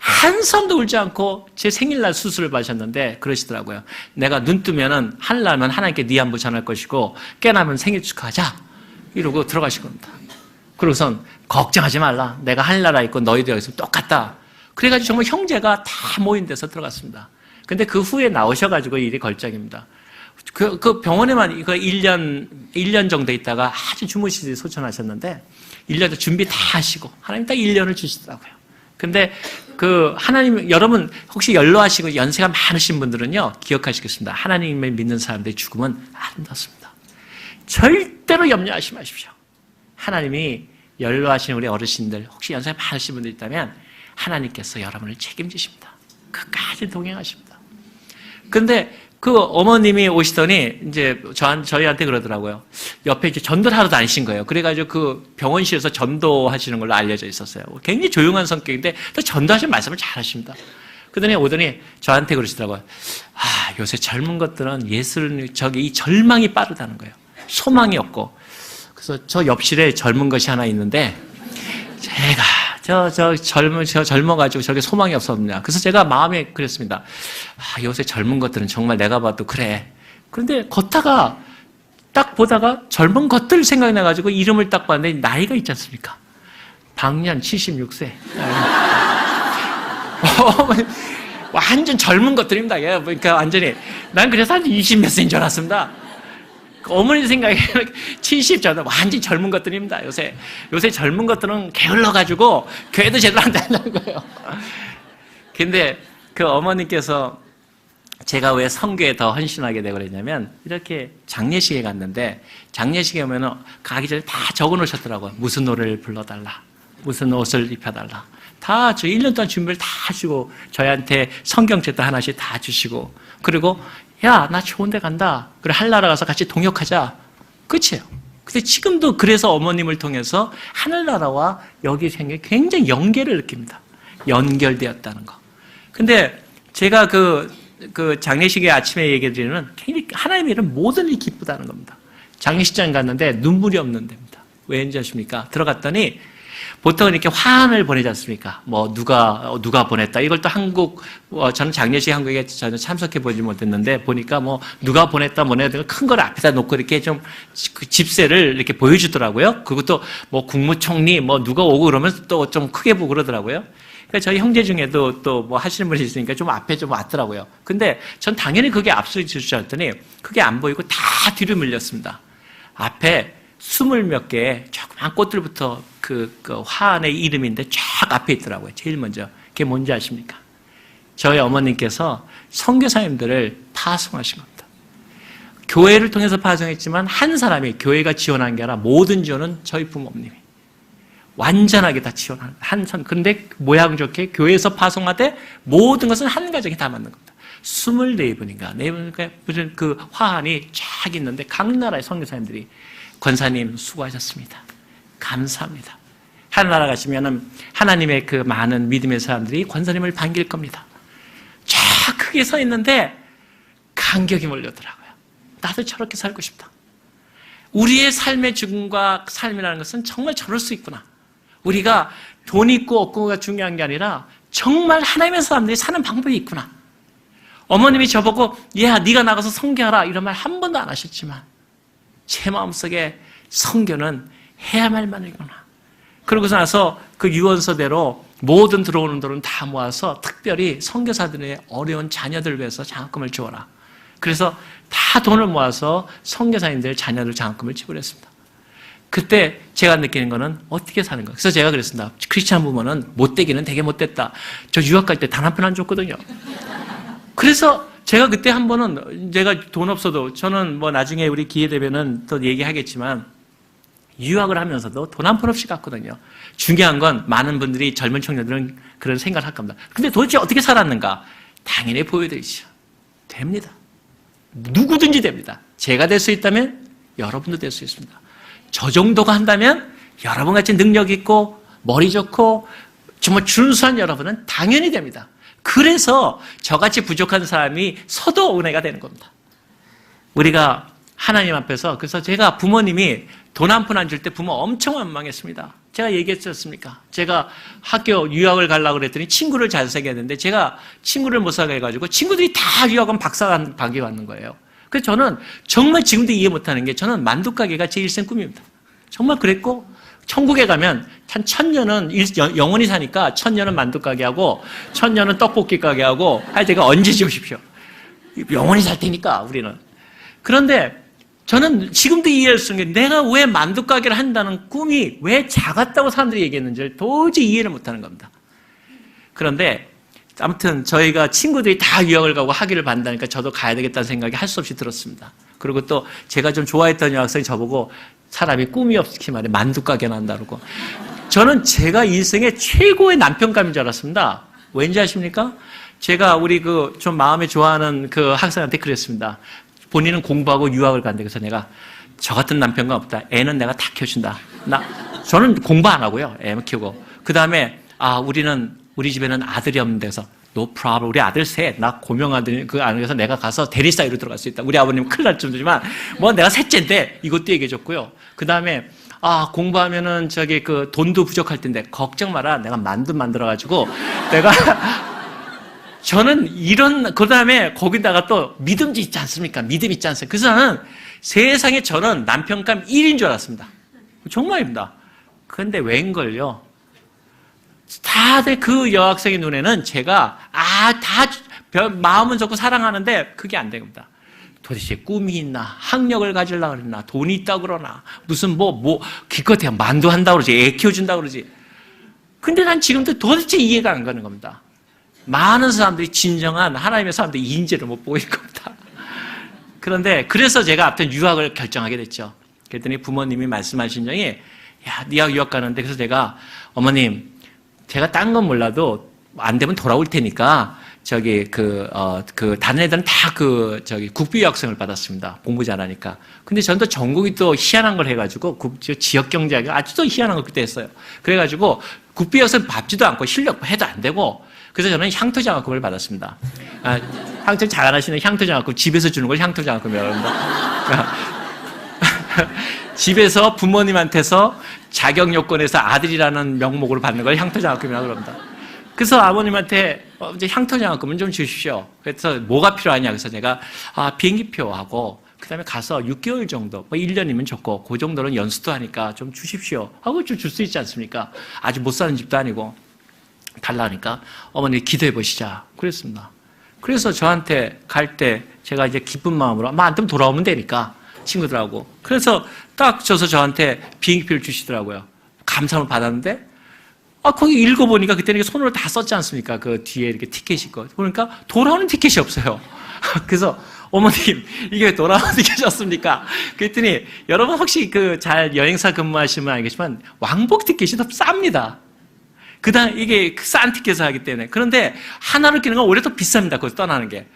한숨도 울지 않고 제 생일날 수술을 받으셨는데 그러시더라고요. 내가 눈 뜨면은 하늘나면 하나님께 네 안부 전할 것이고 깨나면 생일 축하하자 이러고 들어가실 겁니다. 그러고선 걱정하지 말라. 내가 하늘나라 있고 너희도 여기 있으면 똑같다. 그래가지고 정말 형제가 다 모인 데서 들어갔습니다. 근데 그 후에 나오셔가지고 일이 걸작입니다. 그 병원에만 이거 1년 정도 있다가 아주 주무시듯이 소천하셨는데 1년 준비 다 하시고 하나님 딱 1년을 주시더라고요. 근데 하나님, 여러분 혹시 연로하시고 연세가 많으신 분들은요 기억하시겠습니다. 하나님을 믿는 사람들의 죽음은 아름답습니다. 절대로 염려하지 마십시오. 하나님이 연로하신 우리 어르신들, 혹시 연세가 많으신 분들 있다면 하나님께서 여러분을 책임지십니다. 끝까지 동행하십니다. 근데 그 어머님이 오시더니 이제 저희한테 그러더라고요. 옆에 이제 전도를 하러 다니신 거예요. 그래가지고 그 병원실에서 전도하시는 걸로 알려져 있었어요. 굉장히 조용한 성격인데 또 전도하시는 말씀을 잘 하십니다. 그러더니 오더니 저한테 그러시더라고요. 요새 젊은 것들은 이 절망이 빠르다는 거예요. 소망이 없고. 그래서 저 옆실에 젊은 것이 하나 있는데 제가 젊어가지고 저렇게 소망이 없었냐. 그래서 제가 마음에 그랬습니다. 요새 젊은 것들은 정말 내가 봐도 그래. 그런데 걷다가 딱 보다가 젊은 것들 생각이 나가지고 이름을 딱 봤는데 나이가 있지 않습니까? 방년 76세. 완전 젊은 것들입니다. 그러니까 완전히. 난 그래서 한 20몇 세인 줄 알았습니다. 어머니 생각에 70 저는 완전 젊은 것들입니다. 요새 젊은 것들은 게을러가지고 교회도 제대로 안 다니는 거예요. 근데 그 어머니께서 제가 왜 선교에 더 헌신하게 되고 그랬냐면 이렇게 장례식에 갔는데 장례식에 오면은 가기 전에 다 적어 놓으셨더라고요. 무슨 노래를 불러달라. 무슨 옷을 입혀달라. 다 저 1년 동안 준비를 다 하시고 저희한테 성경책도 하나씩 다 주시고 그리고 야, 나 좋은 데 간다. 그래, 하늘나라 가서 같이 동역하자. 끝이에요. 근데 지금도 그래서 어머님을 통해서 하늘나라와 여기 생겨 굉장히 연계를 느낍니다. 연결되었다는 거. 근데 제가 그 장례식에 아침에 얘기 드리는 하나님의 일은 모든 일이 기쁘다는 겁니다. 장례식장 갔는데 눈물이 없는 데입니다. 왜인지 아십니까? 들어갔더니 보통 이렇게 화환을 보내지 않습니까? 뭐 누가 보냈다. 이걸 또 저는 장례식 한국에 전혀 참석해 보지 못했는데 보니까 뭐 누가 보냈다 큰 걸 앞에다 놓고 이렇게 좀 그 집세를 이렇게 보여주더라고요. 그것도 뭐 국무총리 뭐 누가 오고 그러면 또 좀 크게 보고 그러더라고요. 그러니까 저희 형제 중에도 또 뭐 하시는 분이 있으니까 좀 앞에 좀 왔더라고요. 근데 전 당연히 그게 앞서 주지 않았더니 그게 안 보이고 다 뒤로 밀렸습니다. 앞에 20몇 개의 조그만 꽃들부터 그 화환의 이름인데 쫙 앞에 있더라고요. 제일 먼저. 그게 뭔지 아십니까? 저희 어머님께서 선교사님들을 파송하신 겁니다. 교회를 통해서 파송했지만 한 사람이 교회가 지원한 게 아니라 모든 지원은 저희 부모님이 완전하게 다 지원하는 그런데 모양 좋게 교회에서 파송하되 모든 것은 한 가정에 다 맞는 겁니다. 24분인가 무슨 그 화환이 쫙 있는데 각 나라의 선교사님들이 권사님 수고하셨습니다. 감사합니다. 하늘나라 가시면은 하나님의 그 많은 믿음의 사람들이 권사님을 반길 겁니다. 쫙 크게 서 있는데 감격이 몰려더라고요. 나도 저렇게 살고 싶다. 우리의 삶의 죽음과 삶이라는 것은 정말 저럴 수 있구나. 우리가 돈 있고 없고가 중요한 게 아니라 정말 하나님의 사람들이 사는 방법이 있구나. 어머님이 저보고 야 네가 나가서 선교하라 이런 말 한 번도 안 하셨지만 제 마음속에 선교는 해야만 만이구나. 그러고서 나서 그 유언서대로 모든 들어오는 돈은 다 모아서 특별히 선교사들의 어려운 자녀들을 위해서 장학금을 주어라. 그래서 다 돈을 모아서 선교사님들 자녀들 장학금을 지불했습니다. 그때 제가 느끼는 거는 어떻게 사는 거예요. 그래서 제가 그랬습니다. 크리스찬 부모는 못되기는 되게 못됐다. 저 유학 갈 때 단 한 푼 안 줬거든요. 그래서 제가 그때 한 번은 제가 돈 없어도 저는 뭐 나중에 우리 기회 되면은 또 얘기하겠지만 유학을 하면서도 돈 한 푼 없이 갔거든요. 중요한 건 많은 분들이 젊은 청년들은 그런 생각을 할 겁니다. 근데 도대체 어떻게 살았는가? 당연히 보여드리죠. 됩니다. 누구든지 됩니다. 제가 될 수 있다면 여러분도 될 수 있습니다. 저 정도가 한다면 여러분같이 능력 있고 머리 좋고 정말 준수한 여러분은 당연히 됩니다. 그래서 저같이 부족한 사람이 서도 은혜가 되는 겁니다. 우리가 하나님 앞에서 그래서 제가 부모님이 돈 한 푼 안 줄 때 부모 엄청 원망했습니다. 제가 얘기했지 않습니까? 제가 학교 유학을 가려고 그랬더니 친구를 잘 사게 했는데 제가 친구를 못 사게 해가지고 친구들이 다 유학은 박사관 가게 왔는 거예요. 그래서 저는 정말 지금도 이해 못하는 게 저는 만두가게가 제 일생 꿈입니다. 정말 그랬고 천국에 가면 한 1000년은 영원히 사니까 1000년은 만두가게 하고 1000년은 떡볶이 가게 하고 할 때가 언제 지우십시오. 영원히 살 테니까 우리는. 그런데 저는 지금도 이해할 수 있는 게 내가 왜 만두가게를 한다는 꿈이 왜 작았다고 사람들이 얘기했는지를 도저히 이해를 못하는 겁니다. 그런데 아무튼 저희가 친구들이 다 유학을 가고 학위를 받는다니까 저도 가야 되겠다는 생각이 할 수 없이 들었습니다. 그리고 또 제가 좀 좋아했던 여학생이 저보고 사람이 꿈이 없기 말에 만두가게나 한다고. 저는 제가 인생의 최고의 남편감인 줄 알았습니다. 왠지 아십니까? 제가 우리 그 좀 마음에 좋아하는 그 학생한테 그랬습니다. 본인은 공부하고 유학을 간대. 그래서 내가 저 같은 남편감 없다. 애는 내가 다 키워준다. 저는 공부 안 하고요. 애 키우고. 그 다음에 우리 집에는 아들이 없는데 그래서 no problem. 우리 아들 셋. 나 고명 아들 그 안에서 내가 가서 대리사이로 들어갈 수 있다. 우리 아버님 큰일 날 정도지만 뭐 내가 셋째인데 이것도 얘기해 줬고요. 그 다음에 공부하면은 그 돈도 부족할 텐데 걱정 마라. 내가 만두 만들어 가지고 내가 저는 그 다음에 거기다가 또 믿음지 있지 않습니까? 믿음 있지 않습니까? 그래서 나는 세상에 저는 남편감 1인 줄 알았습니다. 정말입니다. 그런데 웬걸요? 다들 그 여학생의 눈에는 제가 마음은 좋고 사랑하는데 그게 안 됩니다. 도대체 꿈이 있나? 학력을 가지려고 그러나? 돈이 있다고 그러나? 무슨 기껏해야 만두 한다고 그러지? 애 키워준다고 그러지? 근데 난 지금도 도대체 이해가 안 가는 겁니다. 많은 사람들이 진정한 하나님의 사람들이 인재를 못 보고 있는 겁니다. 그런데 그래서 제가 아무튼 유학을 결정하게 됐죠. 그랬더니 부모님이 말씀하신 적이 야, 네가 유학 가는데 그래서 제가 어머님 제가 딴 건 몰라도 안 되면 돌아올 테니까 다른 애들은 다 국비 유학생을 받았습니다. 공부 잘하니까. 근데 저는 또 전공이 또 희한한 걸 해가지고 지역 경제학이 아주 또 희한한 걸 그때 했어요. 그래가지고 국비 유학생 밟지도 않고 실력 해도 안 되고 그래서 저는 향토장학금을 받았습니다. 향토 잘하시는 향토장학금 집에서 주는 걸 향토장학금이라고 합니다. 집에서 부모님한테서 자격요건에서 아들이라는 명목으로 받는 걸 향토장학금이라고 합니다. 그래서 아버님한테 이제 향토장학금은 좀 주십시오. 그래서 뭐가 필요하냐 그래서 제가 비행기표하고 그다음에 가서 6개월 정도 1년이면 좋고 그 정도는 연수도 하니까 좀 주십시오 하고 좀 줄 수 있지 않습니까? 아주 못 사는 집도 아니고 달라니까 어머니 기도해 보시자 그랬습니다. 그래서 저한테 갈 때 제가 이제 기쁜 마음으로 안 되면 돌아오면 되니까 친구들하고 그래서 딱 줘서 저한테 비행기표를 주시더라고요. 감사를 받았는데 거기 읽어보니까 그때는 손으로 다 썼지 않습니까? 그 뒤에 이렇게 티켓이 있고. 그러니까 돌아오는 티켓이 없어요. 그래서 어머님, 이게 왜 돌아오는 티켓이 없습니까? 그랬더니 여러분 혹시 그 잘 여행사 근무하시면 알겠지만 왕복 티켓이 더 쌉니다. 그다음 이게 싼 티켓을 하기 때문에. 그런데 하나로 끼는 건 오히려 더 비쌉니다. 거기서 떠나는 게.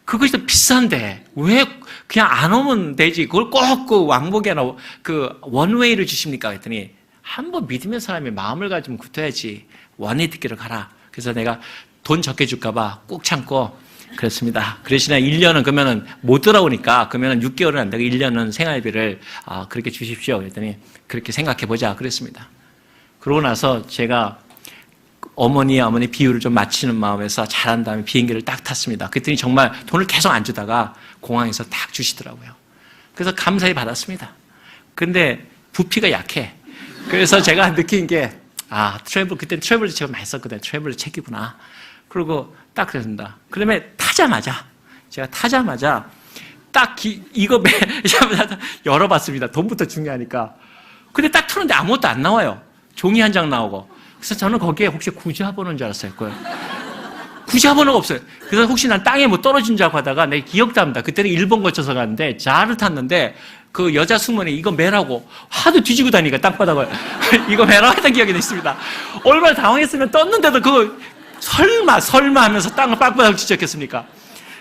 그것이 더 비싼데 왜 그냥 안 오면 되지? 그걸 꼭 그 왕복이나 그 원웨이를 주십니까? 그랬더니 한번 믿으면 사람이 마음을 가지면 굳어야지. 원웨이 티켓을 가라. 그래서 내가 돈 적게 줄까봐 꾹 참고 그랬습니다. 그 대신에 1년은 그러면은 못 돌아오니까 그러면은 6개월은 안 되고 1년은 생활비를 그렇게 주십시오. 그랬더니 그렇게 생각해 보자. 그랬습니다. 그러고 나서 제가 어머니 비유를 좀 맞추는 마음에서 잘한 다음에 비행기를 딱 탔습니다. 그랬더니 정말 돈을 계속 안 주다가 공항에서 딱 주시더라고요. 그래서 감사히 받았습니다. 근데 부피가 약해. 그래서 제가 느낀 게 그때 트래블 제가 많이 썼거든요. 트래블 책이구나. 그리고 딱 그랬습니다. 그러면 제가 타자마자 딱 이거 열어봤습니다. 돈부터 중요하니까. 근데 딱 틀었는데 아무것도 안 나와요. 종이 한 장 나오고. 그래서 저는 거기에 혹시 구좌번호인 줄 알았어요. 구좌번호가 없어요. 그래서 혹시 난 땅에 뭐 떨어진 줄 알고 하다가 내가 기억도 합니다. 그때는 일본 거쳐서 갔는데 자를 탔는데 그 여자 승무원이 이거 매라고 하도 뒤지고 다니니까 땅바닥을 이거 매라고 했던 기억이 있습니다. 얼마나 당황했으면 떴는데도 그거 설마 하면서 땅을 빡빡 뒤적겠습니까?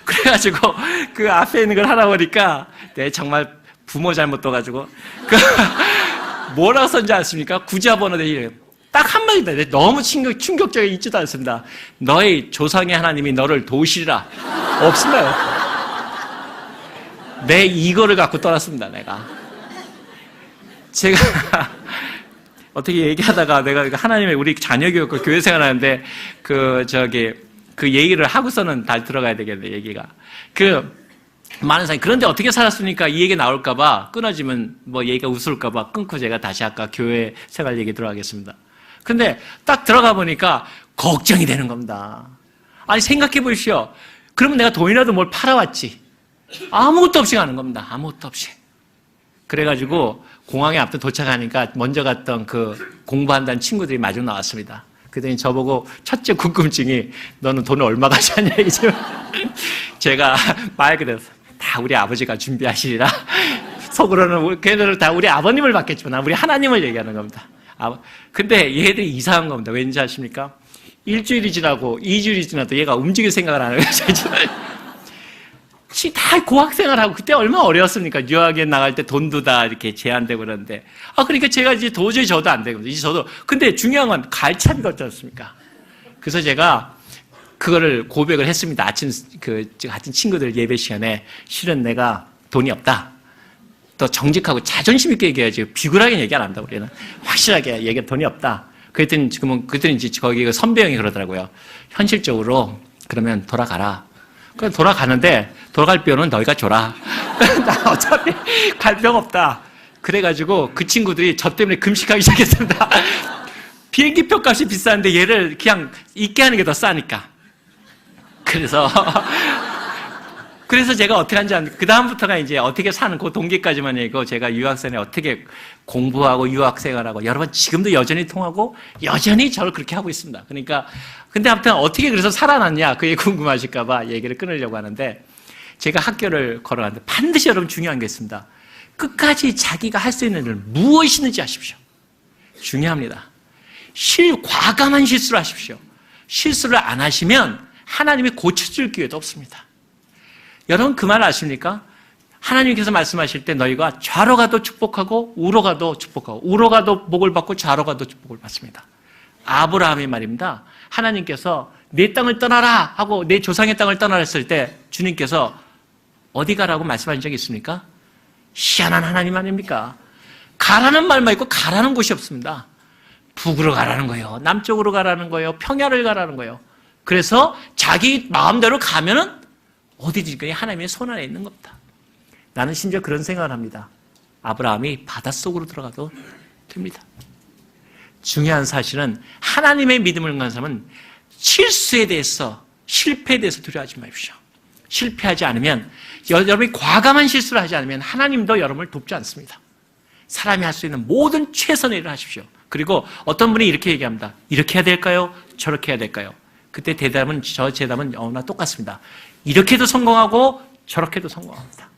그래가지고 그 앞에 있는 걸 하라고 하니까 정말 부모 잘못 떠가지고 뭐라고 썼는지 아십니까? 구좌번호 대이래요. 딱 한마디다. 너무 충격적이 있지도 않습니다. 너의 조상의 하나님이 너를 도우시리라. 없습니다. 내 이거를 갖고 떠났습니다. 제가 어떻게 얘기하다가 내가 하나님의 우리 자녀 교육 교회 생활하는데 그 얘기를 하고서는 다 들어가야 되겠네. 얘기가 많은 사람이 그런데 어떻게 살았습니까? 이 얘기 나올까봐 끊어지면 뭐 얘기가 웃을까봐 끊고 제가 다시 아까 교회 생활 얘기 들어가겠습니다. 근데 딱 들어가 보니까 걱정이 되는 겁니다. 아니 생각해 보십시오. 그러면 내가 돈이라도 뭘 팔아왔지. 아무것도 없이 가는 겁니다. 아무것도 없이. 그래가지고 공항에 앞에 도착하니까 먼저 갔던 그 공부한다는 친구들이 마중 나왔습니다. 그랬더니 저보고 첫째 궁금증이 너는 돈을 얼마 가져왔냐 이죠. 제가 말 그대로 다 우리 아버지가 준비하시리라. 속으로는 걔네들 다 우리 아버님을 받겠지만 우리 하나님을 얘기하는 겁니다. 근데 얘들이 이상한 겁니다. 왠지 아십니까? 일주일이 지나고 2주일이 지나도 얘가 움직일 생각을 안 해요. 다 고학생활하고 그때 얼마나 어려웠습니까? 유학에 나갈 때 돈도 다 이렇게 제한되고 그러는데 그러니까 제가 이제 도저히 저도 안 되거든요. 이제 저도 근데 중요한 건 갈차비가 어떻지 않습니까? 그래서 제가 그거를 고백을 했습니다. 아침 친구들 예배 시간에 실은 내가 돈이 없다. 또 정직하고 자존심 있게 얘기해야지. 비굴하게 얘기 안 한다. 우리는 확실하게 얘기해 돈이 없다. 그랬더니 이제 거기 선배 형이 그러더라고요. 현실적으로 그러면 돌아가라. 그래서 돌아가는데 돌아갈 병은 너희가 줘라. 나 어차피 갈 병 없다. 그래가지고 그 친구들이 저 때문에 금식하기 시작했습니다. 비행기 표 값이 비싼데 얘를 그냥 있게 하는 게 더 싸니까. 그래서 제가 어떻게 한지 그 다음부터가 이제 어떻게 사는 그 동기까지만 얘기고 제가 유학생에 어떻게 공부하고 유학생활하고 여러분 지금도 여전히 통하고 여전히 저를 그렇게 하고 있습니다. 그러니까 근데 아무튼 어떻게 그래서 살아났냐 그게 궁금하실까봐 얘기를 끊으려고 하는데 제가 학교를 걸어가는데 반드시 여러분 중요한 게 있습니다. 끝까지 자기가 할 수 있는 일 무엇이 있는지 아십시오. 중요합니다. 과감한 실수를 하십시오. 실수를 안 하시면 하나님이 고쳐줄 기회도 없습니다. 여러분 그 말 아십니까? 하나님께서 말씀하실 때 너희가 좌로 가도 축복하고 우로 가도 축복하고 우로 가도 복을 받고 좌로 가도 축복을 받습니다. 아브라함의 말입니다. 하나님께서 내 땅을 떠나라 하고 내 조상의 땅을 떠나라 했을 때 주님께서 어디 가라고 말씀하신 적이 있습니까? 희한한 하나님 아닙니까? 가라는 말만 있고 가라는 곳이 없습니다. 북으로 가라는 거예요. 남쪽으로 가라는 거예요. 평야를 가라는 거예요. 그래서 자기 마음대로 가면은 어디든지 하나님의 손 안에 있는 겁니다. 나는 심지어 그런 생각을 합니다. 아브라함이 바닷속으로 들어가도 됩니다. 중요한 사실은 하나님의 믿음을 가는 사람은 실수에 대해서 실패에 대해서 두려워하지 마십시오. 실패하지 않으면 여러분이 과감한 실수를 하지 않으면 하나님도 여러분을 돕지 않습니다. 사람이 할 수 있는 모든 최선의 일을 하십시오. 그리고 어떤 분이 이렇게 얘기합니다. 이렇게 해야 될까요? 저렇게 해야 될까요? 그때 제 대답은 너무나 똑같습니다. 이렇게도 성공하고 저렇게도 성공합니다.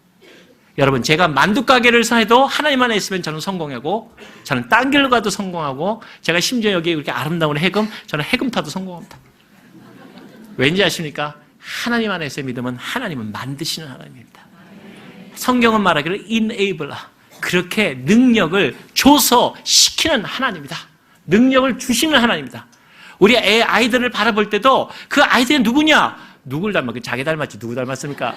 여러분, 제가 만두 가게를 해도 하나님 안에 있으면 저는 성공하고, 저는 딴 길로 가도 성공하고, 제가 심지어 여기 이렇게 아름다운 해금, 저는 해금 타도 성공합니다. 왠지 아십니까? 하나님 안에서의 믿음은 하나님은 만드시는 하나님입니다. 성경은 말하기를 enabler, 그렇게 능력을 줘서 시키는 하나님이다. 능력을 주시는 하나님이다. 우리 아이들을 바라볼 때도 그 아이들이 누구냐? 누굴 닮았? 자기 닮았지 누구 닮았습니까?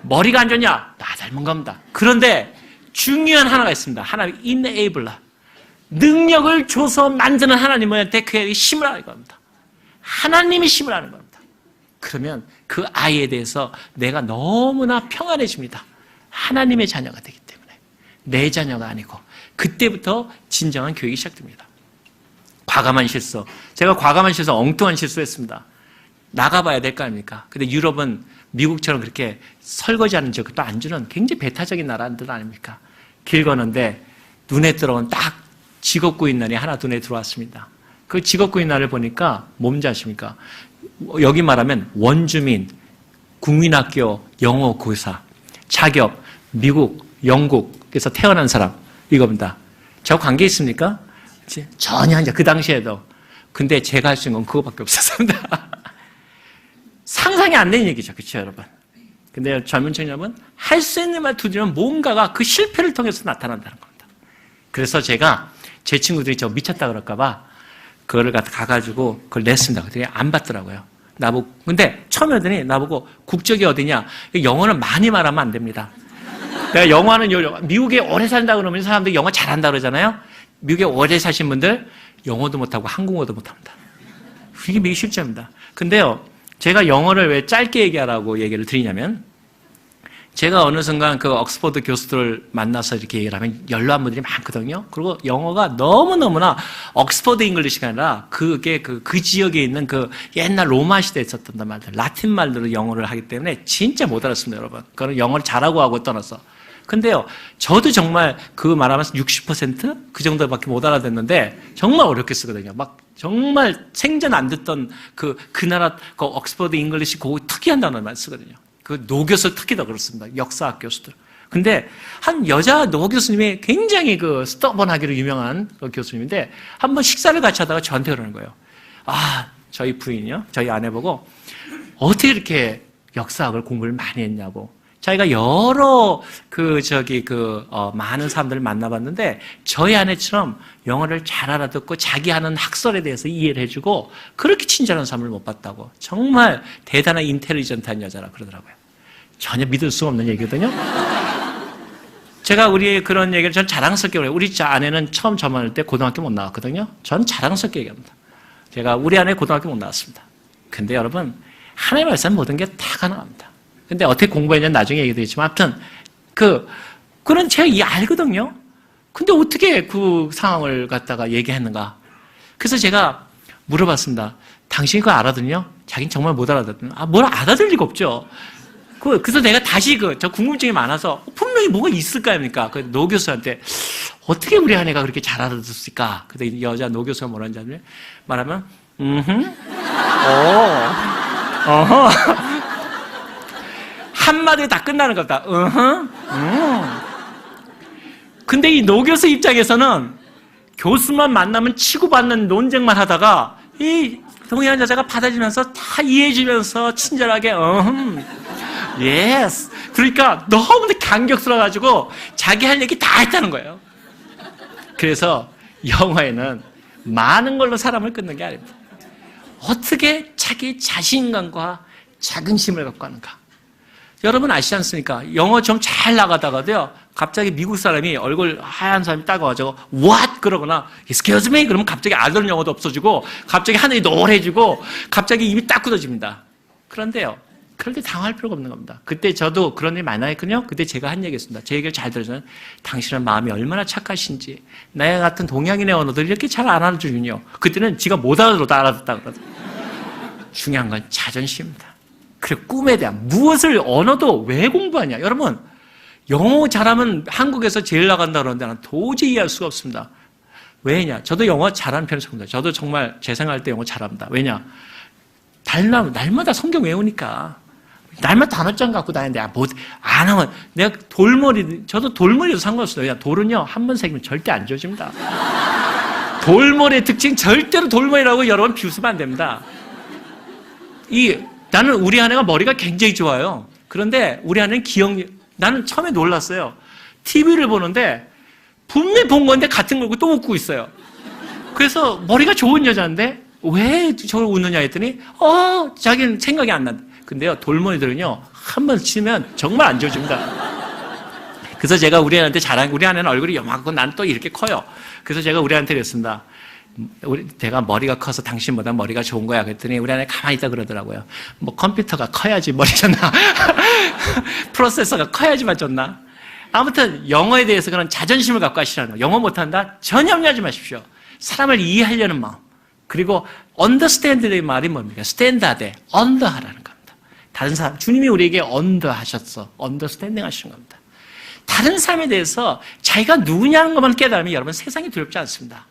머리가 안 좋냐? 나 닮은 겁니다. 그런데 중요한 하나가 있습니다. 하나님 enabler, 능력을 줘서 만드는 하나님한테 그에게 힘을 하는 겁니다. 하나님이 힘을 하는 겁니다. 그러면 그 아이에 대해서 내가 너무나 평안해집니다. 하나님의 자녀가 되기 때문에 내 자녀가 아니고, 그때부터 진정한 교육이 시작됩니다. 과감한 실수, 제가 과감한 실수, 엉뚱한 실수했습니다. 나가봐야 될 거 아닙니까? 근데 유럽은 미국처럼 그렇게 설거지하는 적도 안 주는 굉장히 배타적인 나라들 아닙니까? 길 거는데 눈에 들어온 딱 직업구인날이 하나 눈에 들어왔습니다. 그 직업구인날을 보니까 뭔지 아십니까? 여기 말하면 원주민, 국민학교 영어 교사, 자격, 미국, 영국에서 태어난 사람, 이겁니다. 저 관계 있습니까? 전혀 아니죠. 그 당시에도. 근데 제가 할 수 있는 건 그거밖에 없었습니다. 상상이 안 되는 얘기죠. 그렇죠, 여러분? 근데 젊은 청년 여러분, 할 수 있는 말 두드리면 뭔가가 그 실패를 통해서 나타난다는 겁니다. 그래서 제가 제 친구들이 저 미쳤다 그럴까봐 그거를 가가지고 그걸 냈습니다. 그랬더니 안 받더라고요. 나보고, 근데 처음에 하더니 나보고 국적이 어디냐? 영어는 많이 말하면 안 됩니다. 내가 영어는 미국에 오래 산다 그러면 사람들이 영어 잘한다 그러잖아요? 미국에 오래 사신 분들 영어도 못하고 한국어도 못합니다. 이게 미국 실제입니다. 근데요, 제가 영어를 왜 짧게 얘기하라고 얘기를 드리냐면, 제가 어느 순간 그 옥스퍼드 교수들을 만나서 이렇게 얘기를 하면 연로한 분들이 많거든요. 그리고 영어가 너무너무나 옥스퍼드 잉글리시가 아니라 그게 그 지역에 있는 그 옛날 로마 시대에 있었던 말들, 라틴 말들로 영어를 하기 때문에 진짜 못 알았습니다, 여러분. 그거는 영어를 잘하고 하고 떠나서. 근데요, 저도 정말 그 말하면서 60%? 그 정도밖에 못 알아듣는데 정말 어렵게 쓰거든요. 막 정말 생전 안 듣던 그 나라 그 옥스퍼드 잉글리시 그 특이한 단어만 쓰거든요. 그 노 교수 특히 더 그렇습니다. 역사학 교수들. 근데 한 여자 노 교수님이 굉장히 그 스터번하기로 유명한 그 교수님인데 한번 식사를 같이 하다가 저한테 그러는 거예요. 아, 저희 부인이요? 저희 아내 보고 어떻게 이렇게 역사학을 공부를 많이 했냐고. 자기가 여러 많은 사람들을 만나봤는데 저희 아내처럼 영어를 잘 알아듣고 자기 하는 학설에 대해서 이해를 해주고 그렇게 친절한 사람을 못 봤다고. 정말 대단한 인텔리전트한 여자라 그러더라고요. 전혀 믿을 수 없는 얘기거든요. 제가 우리의 그런 얘기를 전 자랑스럽게 그래요. 우리 아내는 처음 저 만날 때 고등학교 못 나왔거든요. 전 자랑스럽게 얘기합니다. 제가 우리 아내 고등학교 못 나왔습니다. 근데 여러분, 하나님 말씀 모든 게 다 가능합니다. 근데 어떻게 공부했냐는 나중에 얘기되겠지만, 아무튼, 그런 제가 알거든요? 근데 어떻게 그 상황을 갖다가 얘기했는가? 그래서 제가 물어봤습니다. 당신이 그거 알아듣냐? 자기는 정말 못 알아듣는. 뭘 알아들 리가 없죠. 그래서 내가 다시 저 궁금증이 많아서 분명히 뭐가 있을 거 아닙니까? 그 노 교수한테 어떻게 우리 아내가 그렇게 잘 알아듣었을까? 근데 여자 노 교수가 뭐라는지 아세요? 말하면, 어허. 한마디에 다 끝나는 겁니다. 근데 이 노교수 입장에서는 교수만 만나면 치고받는 논쟁만 하다가 이 동양 여자가 받아주면서 다 이해해주면서 친절하게 예스. 그러니까 너무 감격스러워가지고 자기 할 얘기 다 했다는 거예요. 그래서 영어에는 많은 걸로 사람을 끊는 게 아닙니다. 어떻게 자기 자신감과 자긍심을 갖고 하는가. 여러분 아시지 않습니까? 영어 좀 잘 나가다가도요, 갑자기 미국 사람이 얼굴 하얀 사람이 딱 와가지고 what? 그러거나 excuse me? 그러면 갑자기 알던 영어도 없어지고 갑자기 하늘이 노래지고 갑자기 입이 딱 굳어집니다. 그런데요, 그런데 당할 필요가 없는 겁니다. 그때 저도 그런 일 많이 했거든요. 그때 제가 한 얘기였습니다. 제 얘기를 잘 들으면 당신은 마음이 얼마나 착하신지, 나와 같은 동양인의 언어들 이렇게 잘 안 알아주군요. 그때는 지가 못 알아들어도 알아듣다 그러더라고요. 중요한 건 자존심입니다. 그리고 꿈에 대한 무엇을 언어도 왜 공부하냐. 여러분, 영어 잘하면 한국에서 제일 나간다 그러는데 나는 도저히 이해할 수가 없습니다. 왜냐? 저도 영어 잘하는 편에 속합니다. 저도 정말 제 생활할 때 영어 잘합니다. 왜냐? 날마다 성경 외우니까. 날마다 단어장 갖고 다니는데, 안 하면, 저도 돌머리도 상관없어요. 왜냐? 돌은요, 한 번 새기면 절대 안 지워집니다. 돌머리의 특징, 절대로 돌머리라고 여러 번 비웃으면 안 됩니다. 나는 우리 아내가 머리가 굉장히 좋아요. 그런데 우리 아내는 나는 처음에 놀랐어요. TV를 보는데, 분명히 본 건데 같은 걸 또 웃고 있어요. 그래서 머리가 좋은 여자인데 왜 저걸 웃느냐 했더니 자기는 생각이 안 난다. 근데요, 돌머리들은요, 한 번 치면 정말 안 지워집니다. 그래서 제가 우리 아내한테 우리 아내는 얼굴이 요만하고 난 또 이렇게 커요. 그래서 제가 우리 아내한테 그랬습니다. 내가 머리가 커서 당신보다 머리가 좋은 거야. 그랬더니 우리 아내 가만히 있다 그러더라고요. 뭐 컴퓨터가 커야지 머리 좋나? 프로세서가 커야지만 좋나? 아무튼 영어에 대해서 그런 자존심을 갖고 하시라는 거예요. 영어 못한다? 전혀 염려하지 마십시오. 사람을 이해하려는 마음. 그리고 understand의 말이 뭡니까? stand하되 under하라는 겁니다. 다른 사람, 주님이 우리에게 under 하셨어. understanding 하시는 겁니다. 다른 사람에 대해서 자기가 누구냐는 것만 깨달으면 여러분 세상이 두렵지 않습니다.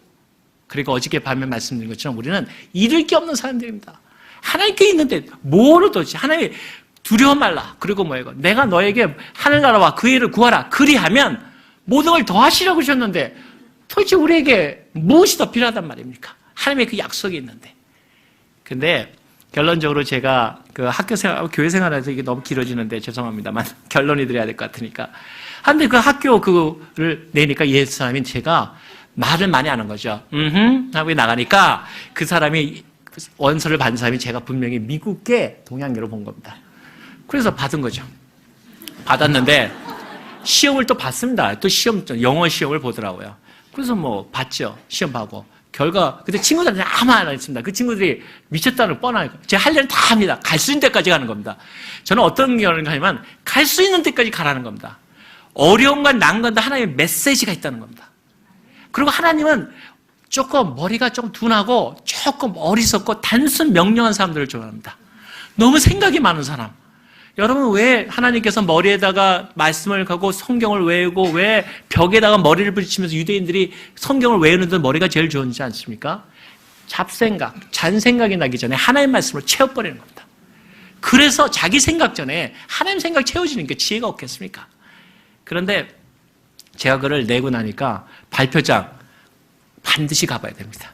그리고 어저께 밤에 말씀드린 것처럼 우리는 잃을 게 없는 사람들입니다. 하나님께 있는데 뭐로 도대체 하나님이 두려워 말라. 그리고 뭐예요? 내가 너에게 하늘나라와 그 일을 구하라. 그리하면 모든 걸 더 하시라고 하셨는데 도대체 우리에게 무엇이 더 필요하단 말입니까? 하나님의 그 약속이 있는데. 근데 결론적으로 제가 그 학교 생활, 교회 생활에서 이게 너무 길어지는데 죄송합니다만 결론이 드려야 될 것 같으니까. 근데 그 학교 그를 내니까 예수님이 제가 말을 많이 하는 거죠. 하고 나가니까 그 사람이 원서를 받은 사람이 제가 분명히 미국계 동양계로 본 겁니다. 그래서 받은 거죠. 받았는데 시험을 또 봤습니다. 또 영어 시험을 보더라고요. 그래서 뭐 봤죠. 시험 봐고. 결과 근데 친구들한테 아무 말 안 했습니다. 그 친구들이 미쳤다는 걸 뻔하니까 제가 할 일은 다 합니다. 갈 수 있는 데까지 가는 겁니다. 저는 어떤 경우를 하냐면 갈 수 있는 데까지 가라는 겁니다. 어려움과 난관도 하나님의 메시지가 있다는 겁니다. 그리고 하나님은 조금 머리가 좀 둔하고 조금 어리석고 단순 명령한 사람들을 좋아합니다. 너무 생각이 많은 사람. 여러분 왜 하나님께서 머리에다가 말씀을 가고 성경을 외우고 왜 벽에다가 머리를 부딪히면서 유대인들이 성경을 외우는데 머리가 제일 좋은지 않습니까? 잡생각, 잔생각이 나기 전에 하나님 말씀으로 채워버리는 겁니다. 그래서 자기 생각 전에 하나님 생각 채워지는 게 지혜가 없겠습니까? 그런데 제가 그걸 내고 나니까 발표장 반드시 가봐야 됩니다.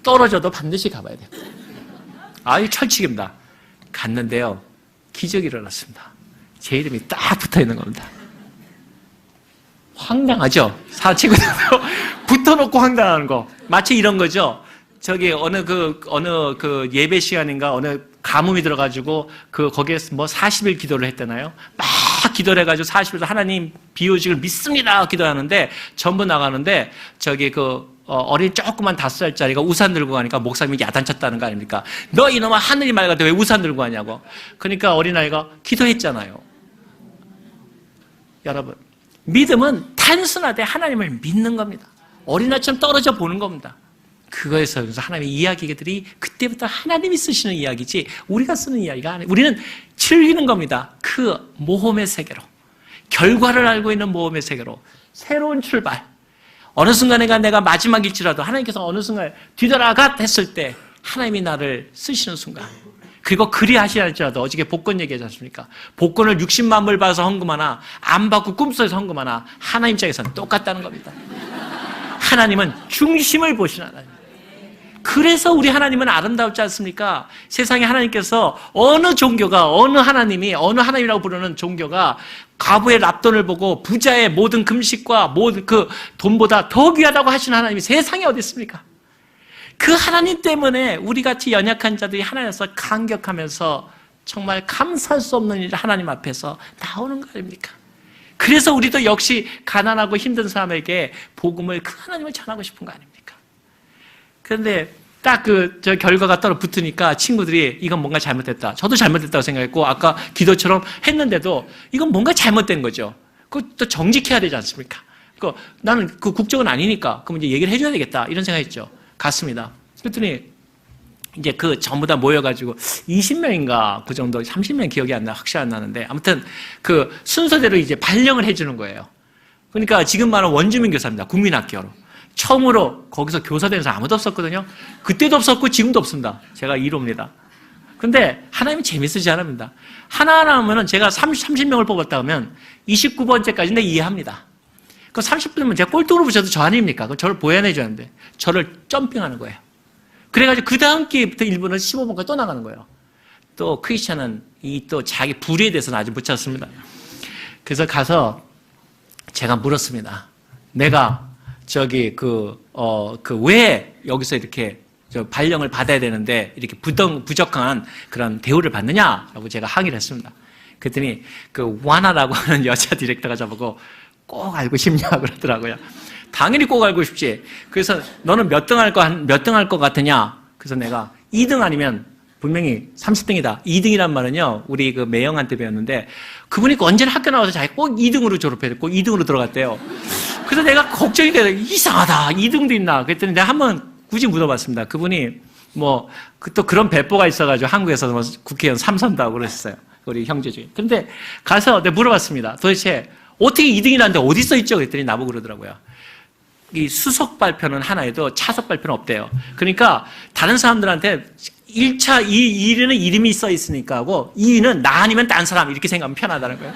떨어져도 반드시 가봐야 됩니다. 아유 철칙입니다. 갔는데요. 기적이 일어났습니다. 제 이름이 딱 붙어 있는 겁니다. 황당하죠? 친구들 붙어놓고 황당한 거. 마치 이런 거죠. 저기 어느 예배 시간인가 어느 가뭄이 들어가지고 거기에서 뭐 40일 기도를 했잖아요. 막 기도를 해가지고 40일 하나님 비 오시길 믿습니다. 기도하는데 전부 나가는데 저기 어린 조그만 5살짜리가 우산 들고 가니까 목사님이 야단쳤다는 거 아닙니까? 너 이놈아 하늘이 맑아도 왜 우산 들고 가냐고. 그러니까 어린아이가 기도했잖아요. 여러분 믿음은 단순하되 하나님을 믿는 겁니다. 어린아이처럼 떨어져 보는 겁니다. 그거에서 하나님의 이야기들이 그때부터 하나님이 쓰시는 이야기지 우리가 쓰는 이야기가 아니에요. 우리는 즐기는 겁니다. 그 모험의 세계로 결과를 알고 있는 모험의 세계로 새로운 출발. 어느 순간에가 내가 마지막일지라도 하나님께서 어느 순간 뒤돌아가 했을 때 하나님이 나를 쓰시는 순간. 그리고 그리하시할지라도 어저께 복권 얘기하지 않습니까? 복권을 60만 불 받아서 헌금하나 안 받고 꿈속에서 헌금하나 하나님 입장에서는 똑같다는 겁니다. 하나님은 중심을 보시는 하나님. 그래서 우리 하나님은 아름다웠지 않습니까? 세상에 하나님께서 어느 종교가 어느 하나님이라고 부르는 종교가 과부의 납돈을 보고 부자의 모든 금식과 모든 그 돈보다 더 귀하다고 하시는 하나님이 세상에 어디 있습니까? 그 하나님 때문에 우리같이 연약한 자들이 하나님께서 감격하면서 정말 감사할 수 없는 일 하나님 앞에서 나오는 거 아닙니까? 그래서 우리도 역시 가난하고 힘든 사람에게 복음을 그 하나님을 전하고 싶은 거 아닙니까? 그런데 딱 저 결과가 떨어 붙으니까 친구들이 이건 뭔가 잘못됐다. 저도 잘못됐다고 생각했고 아까 기도처럼 했는데도 이건 뭔가 잘못된 거죠. 그것도 정직해야 되지 않습니까? 나는 그 국적은 아니니까 그럼 이제 얘기를 해줘야 되겠다 이런 생각했죠. 갔습니다. 그랬더니 이제 전부 다 모여가지고 20명인가 그 정도 30명 기억이 안 나 확실히 안 나는데 아무튼 그 순서대로 이제 발령을 해주는 거예요. 그러니까 지금 말하는 원주민 교사입니다. 국민학교로. 처음으로 거기서 교사된 사람 아무도 없었거든요. 그때도 없었고 지금도 없습니다. 제가 1호입니다. 근데 하나님이 재밌으지 않습니다. 하나하나 하면은 제가 30명을 뽑았다 하면 29번째까지는 내 이해합니다. 그 30분이면 제가 꼴등으로 붙여도 저 아닙니까? 그럼 저를 보완해줘야 하는데 저를 점핑하는 거예요. 그래가지고 그 다음 기회부터 1분은 15번까지 또 나가는 거예요. 또 크리스찬은 이 또 자기 불의에 대해서는 아주 못 찾습니다. 그래서 가서 제가 물었습니다. 내가 왜 여기서 이렇게 발령을 받아야 되는데 이렇게 부적합한 그런 대우를 받느냐라고 제가 항의를 했습니다. 그랬더니 그 와나라고 하는 여자 디렉터가 저보고 꼭 알고 싶냐 그러더라고요. 당연히 꼭 알고 싶지. 그래서 너는 몇 등 할 것 같으냐? 그래서 내가 2등 아니면 분명히 30등이다. 2등이란 말은요, 우리 그 매형한테 배웠는데, 그분이 언제나 학교 나와서 자기 꼭 2등으로 졸업해야 꼭 2등으로 들어갔대요. 그래서 내가 걱정이 돼요. 이상하다. 2등도 있나? 그랬더니 내가 한번 굳이 물어봤습니다. 그분이 또 그런 배포가 있어가지고 한국에서 국회의원 3선도 하고 그랬어요. 우리 형제 중에. 그런데 가서 내가 물어봤습니다. 도대체 어떻게 2등이라는데 어디 써 있죠? 그랬더니 나보고 그러더라고요. 이 수석 발표는 하나에도 차석 발표는 없대요. 그러니까 다른 사람들한테 1차 1위는 이름이 써 있으니까 하고 2위는 나 아니면 딴 사람 이렇게 생각하면 편하다는 거예요.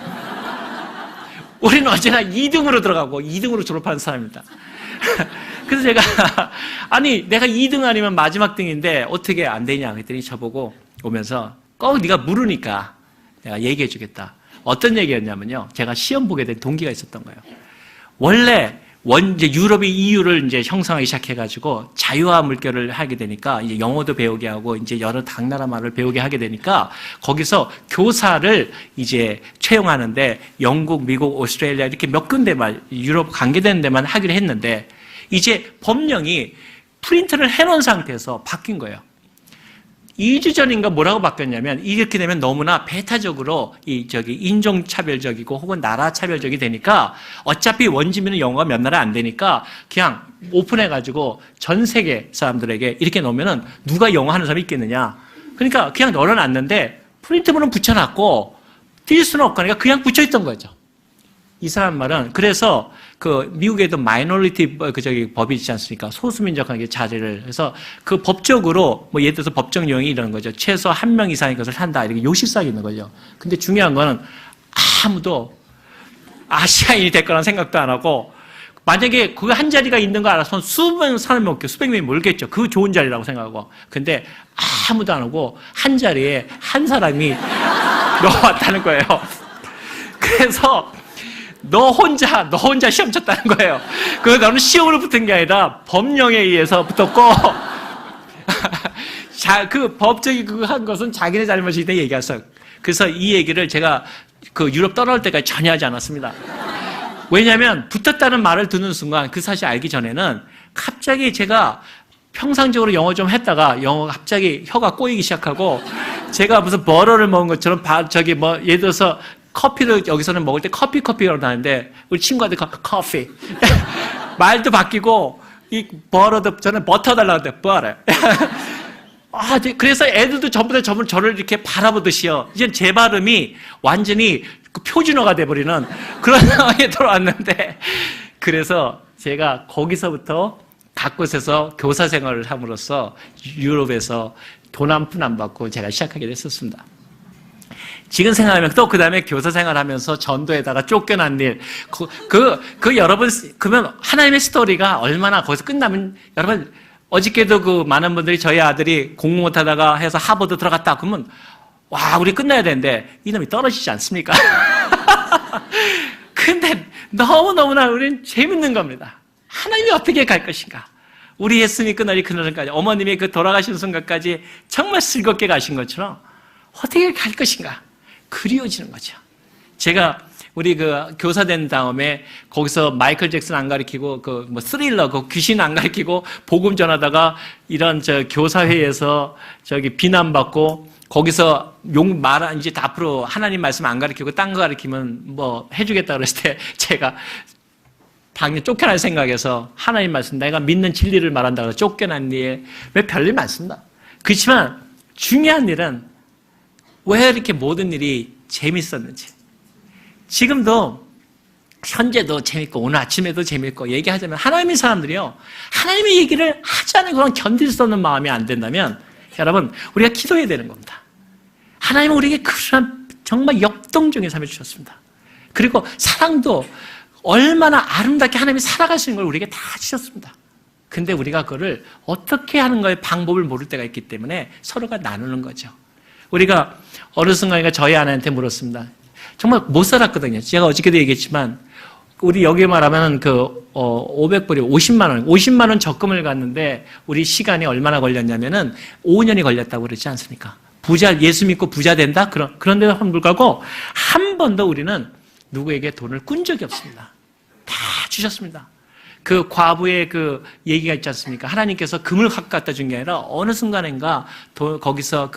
우리는 언제나 2등으로 들어가고 2등으로 졸업하는 사람입니다. 그래서 제가 아니 내가 2등 아니면 마지막 등인데 어떻게 안 되냐 그랬더니 저보고 오면서 꼭 네가 물으니까 내가 얘기해 주겠다. 어떤 얘기였냐면요. 제가 시험 보게 된 동기가 있었던 거예요. 원래 이제 유럽이 EU를 이제 형성하기 시작해가지고 자유화 물결을 하게 되니까 이제 영어도 배우게 하고 이제 여러 각 나라 말을 배우게 하게 되니까 거기서 교사를 이제 채용하는데 영국, 미국, 오스트레일리아 이렇게 몇 군데만 유럽 관계되는 데만 하기로 했는데 이제 법령이 프린트를 해놓은 상태에서 바뀐 거예요. 2주 전인가 뭐라고 바뀌었냐면 이렇게 되면 너무나 배타적으로 인종차별적이고 혹은 나라차별적이 되니까 어차피 원주민은 영어가 몇 나라 안 되니까 그냥 오픈해가지고 전 세계 사람들에게 이렇게 놓으면은 누가 영어 하는 사람이 있겠느냐. 그러니까 그냥 널어놨는데 프린트문은 붙여놨고 뛸 수는 없으니까 그냥 붙여있던 거죠. 이 사람 말은 그래서 그 미국에도 마이너리티 법이 있지 않습니까? 소수민족에게 자제를 해서 그 법적으로 예를 들어서 법정 요용이 이런 거죠. 최소 1명 이상의 것을 한다 이렇게 요식사항이 있는 거죠. 근데 중요한 거는 아무도 아시아인이 될 거라는 생각도 안 하고 만약에 그 한 자리가 있는 거 알아서 수백 사람이 없겠죠. 수백 명이 몰겠죠. 그 좋은 자리라고 생각하고. 근데 아무도 안 하고 한 자리에 한 사람이 넣어왔다는 거예요. 그래서 너 혼자 시험 쳤다는 거예요. 너는 시험으로 붙은 게 아니라 법령에 의해서 붙었고, 그 법적이 그거 한 것은 자기네 잘못이다 얘기했어요. 그래서 이 얘기를 제가 그 유럽 떠나올 때까지 전혀 하지 않았습니다. 왜냐하면 붙었다는 말을 듣는 순간 그 사실 알기 전에는 갑자기 제가 평상적으로 영어 좀 했다가 영어가 갑자기 혀가 꼬이기 시작하고 제가 무슨 버러를 먹은 것처럼 예를 들어서 커피를 여기서는 먹을 때 커피라고 하는데 우리 친구한테 커피 말도 바뀌고 이 버터도 저는 버터 달라고 했는데 버터 그래서 애들도 전부 다 저를 이렇게 바라보듯이요. 이제 제 발음이 완전히 그 표준어가 돼버리는 그런 상황에 들어왔는데 그래서 제가 거기서부터 각 곳에서 교사 생활을 함으로써 유럽에서 돈 한 푼 안 받고 제가 시작하게 됐었습니다. 지금 생각하면 또 그 다음에 교사 생활하면서 전도에다가 쫓겨난 일, 여러분, 그러면 하나님의 스토리가 얼마나 거기서 끝나면, 여러분, 어저께도 그 많은 분들이 저희 아들이 공부 못하다가 해서 하버드 들어갔다. 그러면, 와, 우리 끝나야 되는데, 이놈이 떨어지지 않습니까? 근데 너무너무나 우리는 재밌는 겁니다. 하나님이 어떻게 갈 것인가? 우리 예수님이 끝나리 그날까지, 어머님이 그 돌아가신 순간까지 정말 즐겁게 가신 것처럼 어떻게 갈 것인가? 그리워지는 거죠. 제가 우리 그 교사 된 다음에 거기서 마이클 잭슨 안 가르치고 스릴러 귀신 안 가르치고 복음 전하다가 이런 교사회에서 비난받고 거기서 이제 앞으로 하나님 말씀 안 가르치고 딴 거 가르치면 해주겠다 그랬을 때 제가 당연히 쫓겨날 생각에서 하나님 말씀 내가 믿는 진리를 말한다고 해서 쫓겨난 일에 왜 별일 많습니다. 그렇지만 중요한 일은 왜 이렇게 모든 일이 재밌었는지. 지금도 현재도 재밌고 오늘 아침에도 재밌고 얘기하자면 하나님의 사람들이요, 하나님의 얘기를 하지 않은 그런 견딜 수 없는 마음이 안 된다면 여러분 우리가 기도해야 되는 겁니다. 하나님은 우리에게 그런 정말 역동적인 삶을 주셨습니다. 그리고 사랑도 얼마나 아름답게 하나님이 살아가시는 걸 우리에게 다 주셨습니다. 근데 우리가 그거를 어떻게 하는 거에 방법을 모를 때가 있기 때문에 서로가 나누는 거죠. 우리가 어느 순간에 저희 아내한테 물었습니다. 정말 못 살았거든요. 제가 어저께도 얘기했지만 우리 여기 말하면 500불이 50만 원 적금을 갔는데 우리 시간이 얼마나 걸렸냐면은 5년이 걸렸다고 그러지 않습니까? 예수 믿고 부자 된다? 그런데도 불구하고 한 번도 우리는 누구에게 돈을 꾼 적이 없습니다. 다 주셨습니다. 그 과부의 그 얘기가 있지 않습니까? 하나님께서 금을 갖다 준 게 아니라 어느 순간인가 거기서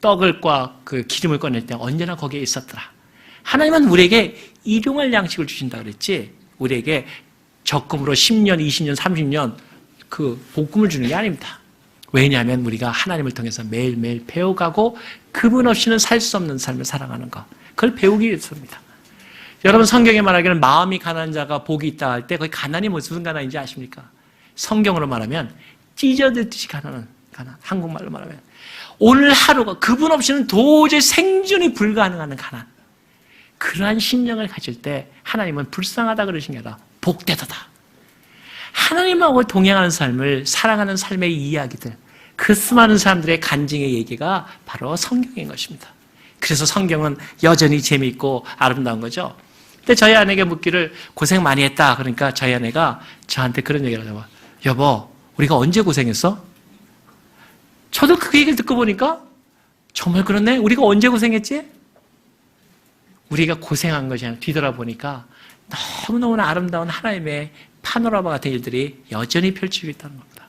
떡을과 그 기름을 꺼낼 때 언제나 거기에 있었더라. 하나님은 우리에게 일용할 양식을 주신다 그랬지, 우리에게 적금으로 10년, 20년, 30년 그 복금을 주는 게 아닙니다. 왜냐하면 우리가 하나님을 통해서 매일매일 배워가고 그분 없이는 살 수 없는 삶을 살아가는 것, 그걸 배우기 위해서입니다. 여러분 성경에 말하기를 마음이 가난한 자가 복이 있다 할 때 거기 가난이 무슨 가난인지 아십니까? 성경으로 말하면 찢어졌듯이 가난, 한국말로 말하면 오늘 하루가 그분 없이는 도저히 생존이 불가능한 가난, 그러한 심령을 가질 때 하나님은 불쌍하다 그러신 게 아니라 복되도다. 하나님하고 동행하는 삶을 사랑하는 삶의 이야기들, 그 수많은 사람들의 간증의 얘기가 바로 성경인 것입니다. 그래서 성경은 여전히 재미있고 아름다운 거죠. 근데 저희 아내에게 묻기를 고생 많이 했다. 그러니까 저희 아내가 저한테 그런 얘기를 하죠. 여보, 우리가 언제 고생했어? 저도 그 얘기를 듣고 보니까 정말 그렇네. 우리가 언제 고생했지? 우리가 고생한 것이 아니라 뒤돌아보니까 너무너무나 아름다운 하나님의 파노라마 같은 일들이 여전히 펼치고 있다는 겁니다.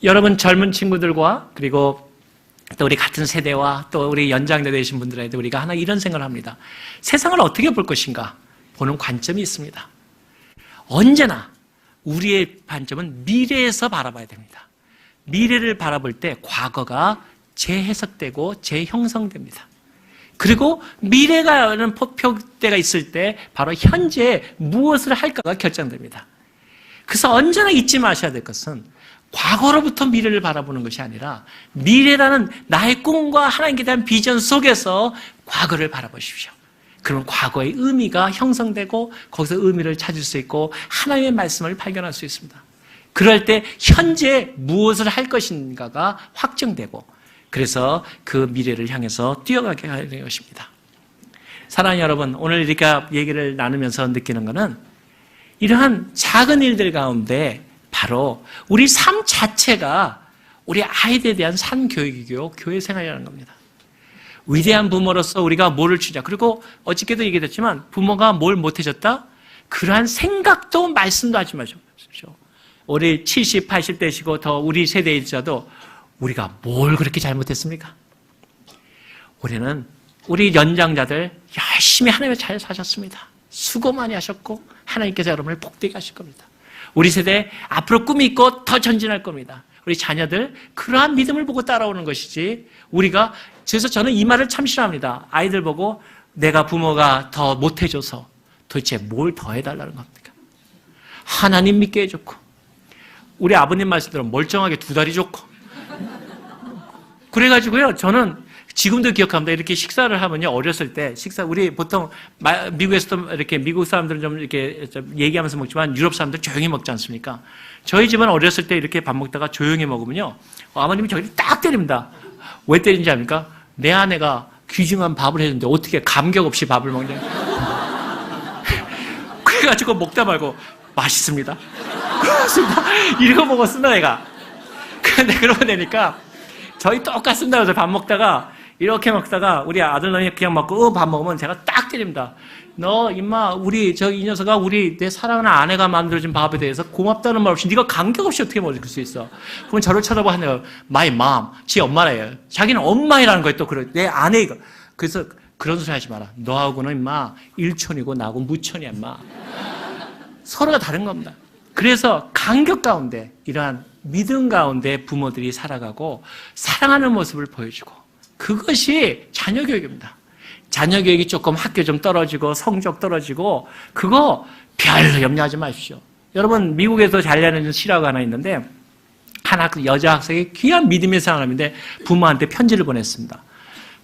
여러분 젊은 친구들과 그리고 또 우리 같은 세대와 또 우리 연장대 되신 분들에게 우리가 하나 이런 생각을 합니다. 세상을 어떻게 볼 것인가 보는 관점이 있습니다. 언제나 우리의 관점은 미래에서 바라봐야 됩니다. 미래를 바라볼 때 과거가 재해석되고 재형성됩니다. 그리고 미래가는 표때가 있을 때 바로 현재 무엇을 할까가 결정됩니다. 그래서 언제나 잊지 마셔야 될 것은 과거로부터 미래를 바라보는 것이 아니라 미래라는 나의 꿈과 하나님께 대한 비전 속에서 과거를 바라보십시오. 그러면 과거의 의미가 형성되고 거기서 의미를 찾을 수 있고 하나님의 말씀을 발견할 수 있습니다. 그럴 때 현재 무엇을 할 것인가가 확정되고 그래서 그 미래를 향해서 뛰어가게 하는 것입니다. 사랑하는 여러분, 오늘 이렇게 얘기를 나누면서 느끼는 것은 이러한 작은 일들 가운데 바로 우리 삶 자체가 우리 아이들에 대한 산교육이고 교회 생활이라는 겁니다. 위대한 부모로서 우리가 뭐를 주냐. 그리고 어저께도 얘기했지만 부모가 뭘 못해줬다? 그러한 생각도 말씀도 하지 마십시오. 우리 70, 80대시고 더 우리 세대에 있어도 우리가 뭘 그렇게 잘못했습니까? 우리는 우리 연장자들 열심히 하나님을 잘 사셨습니다. 수고 많이 하셨고 하나님께서 여러분을 복되게 하실 겁니다. 우리 세대 앞으로 꿈이 있고 더 전진할 겁니다. 우리 자녀들 그러한 믿음을 보고 따라오는 것이지 우리가, 그래서 저는 이 말을 참 싫어합니다. 아이들 보고 내가 부모가 더 못해줘서 도대체 뭘 더 해달라는 겁니까? 하나님 믿게 해줬고 우리 아버님 말씀대로 멀쩡하게 2다리 좋고 그래가지고요, 저는 지금도 기억합니다. 이렇게 식사를 하면요, 어렸을 때 우리 보통 미국에서도 이렇게 미국 사람들은 좀 이렇게 좀 얘기하면서 먹지만 유럽 사람들 조용히 먹지 않습니까? 저희 집은 어렸을 때 이렇게 밥 먹다가 조용히 먹으면요, 아버님이 저희를 딱 때립니다. 왜 때리는지 압니까? 내 아내가 귀중한 밥을 해주는데 어떻게 감격 없이 밥을 먹냐? 그래가지고 먹다 말고 맛있습니다. 그렇습니다. 이러고 먹었습니다, 내가. 근데 그러고 나니까 저희 똑같습니다. 그래서 밥 먹다가 이렇게 먹다가 우리 아들놈이 그냥 먹고 밥 먹으면 제가 딱 때립니다. 너 임마 우리 이 녀석아 우리 내 사랑하는 아내가 만들어준 밥에 대해서 고맙다는 말 없이 네가 감격 없이 어떻게 먹을 수 있어? 그럼 저를 쳐다보고 하네요. My mom, 지 엄마래요. 자기는 엄마이라는 거예요. 또 그래 내 아내가. 그래서 그런 소리 하지 마라. 너하고는 임마 일촌이고 나하고 무촌이야 임마. 서로가 다른 겁니다. 그래서 감격 가운데 이러한 믿음 가운데 부모들이 살아가고 사랑하는 모습을 보여주고 그것이 자녀 교육입니다. 자녀 교육이 조금 학교 좀 떨어지고 성적 떨어지고 그거 별로 염려하지 마십시오. 여러분 미국에서 잘 되는 실화가 하나 있는데 한 여자 학생이 귀한 믿음의 사람인데 부모한테 편지를 보냈습니다.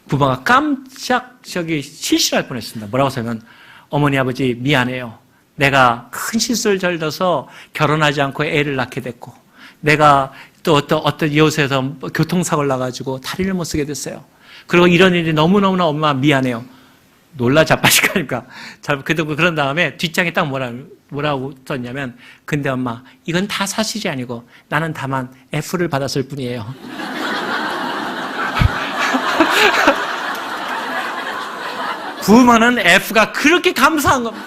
부모가 깜짝 실실할 뻔했습니다. 뭐라고 써면 어머니 아버지 미안해요. 내가 큰 실수를 저질러서 결혼하지 않고 애를 낳게 됐고 내가 또 어떤 이웃에서 교통사고를 나가지고 다리를 못 쓰게 됐어요. 그리고 이런 일이 너무너무나 엄마 미안해요. 놀라 자빠지니까. 그런 다음에 뒷장에 딱 뭐라고 썼냐면 근데 엄마 이건 다 사실이 아니고 나는 다만 F를 받았을 뿐이에요. 부모는 F가 그렇게 감사한 겁니다.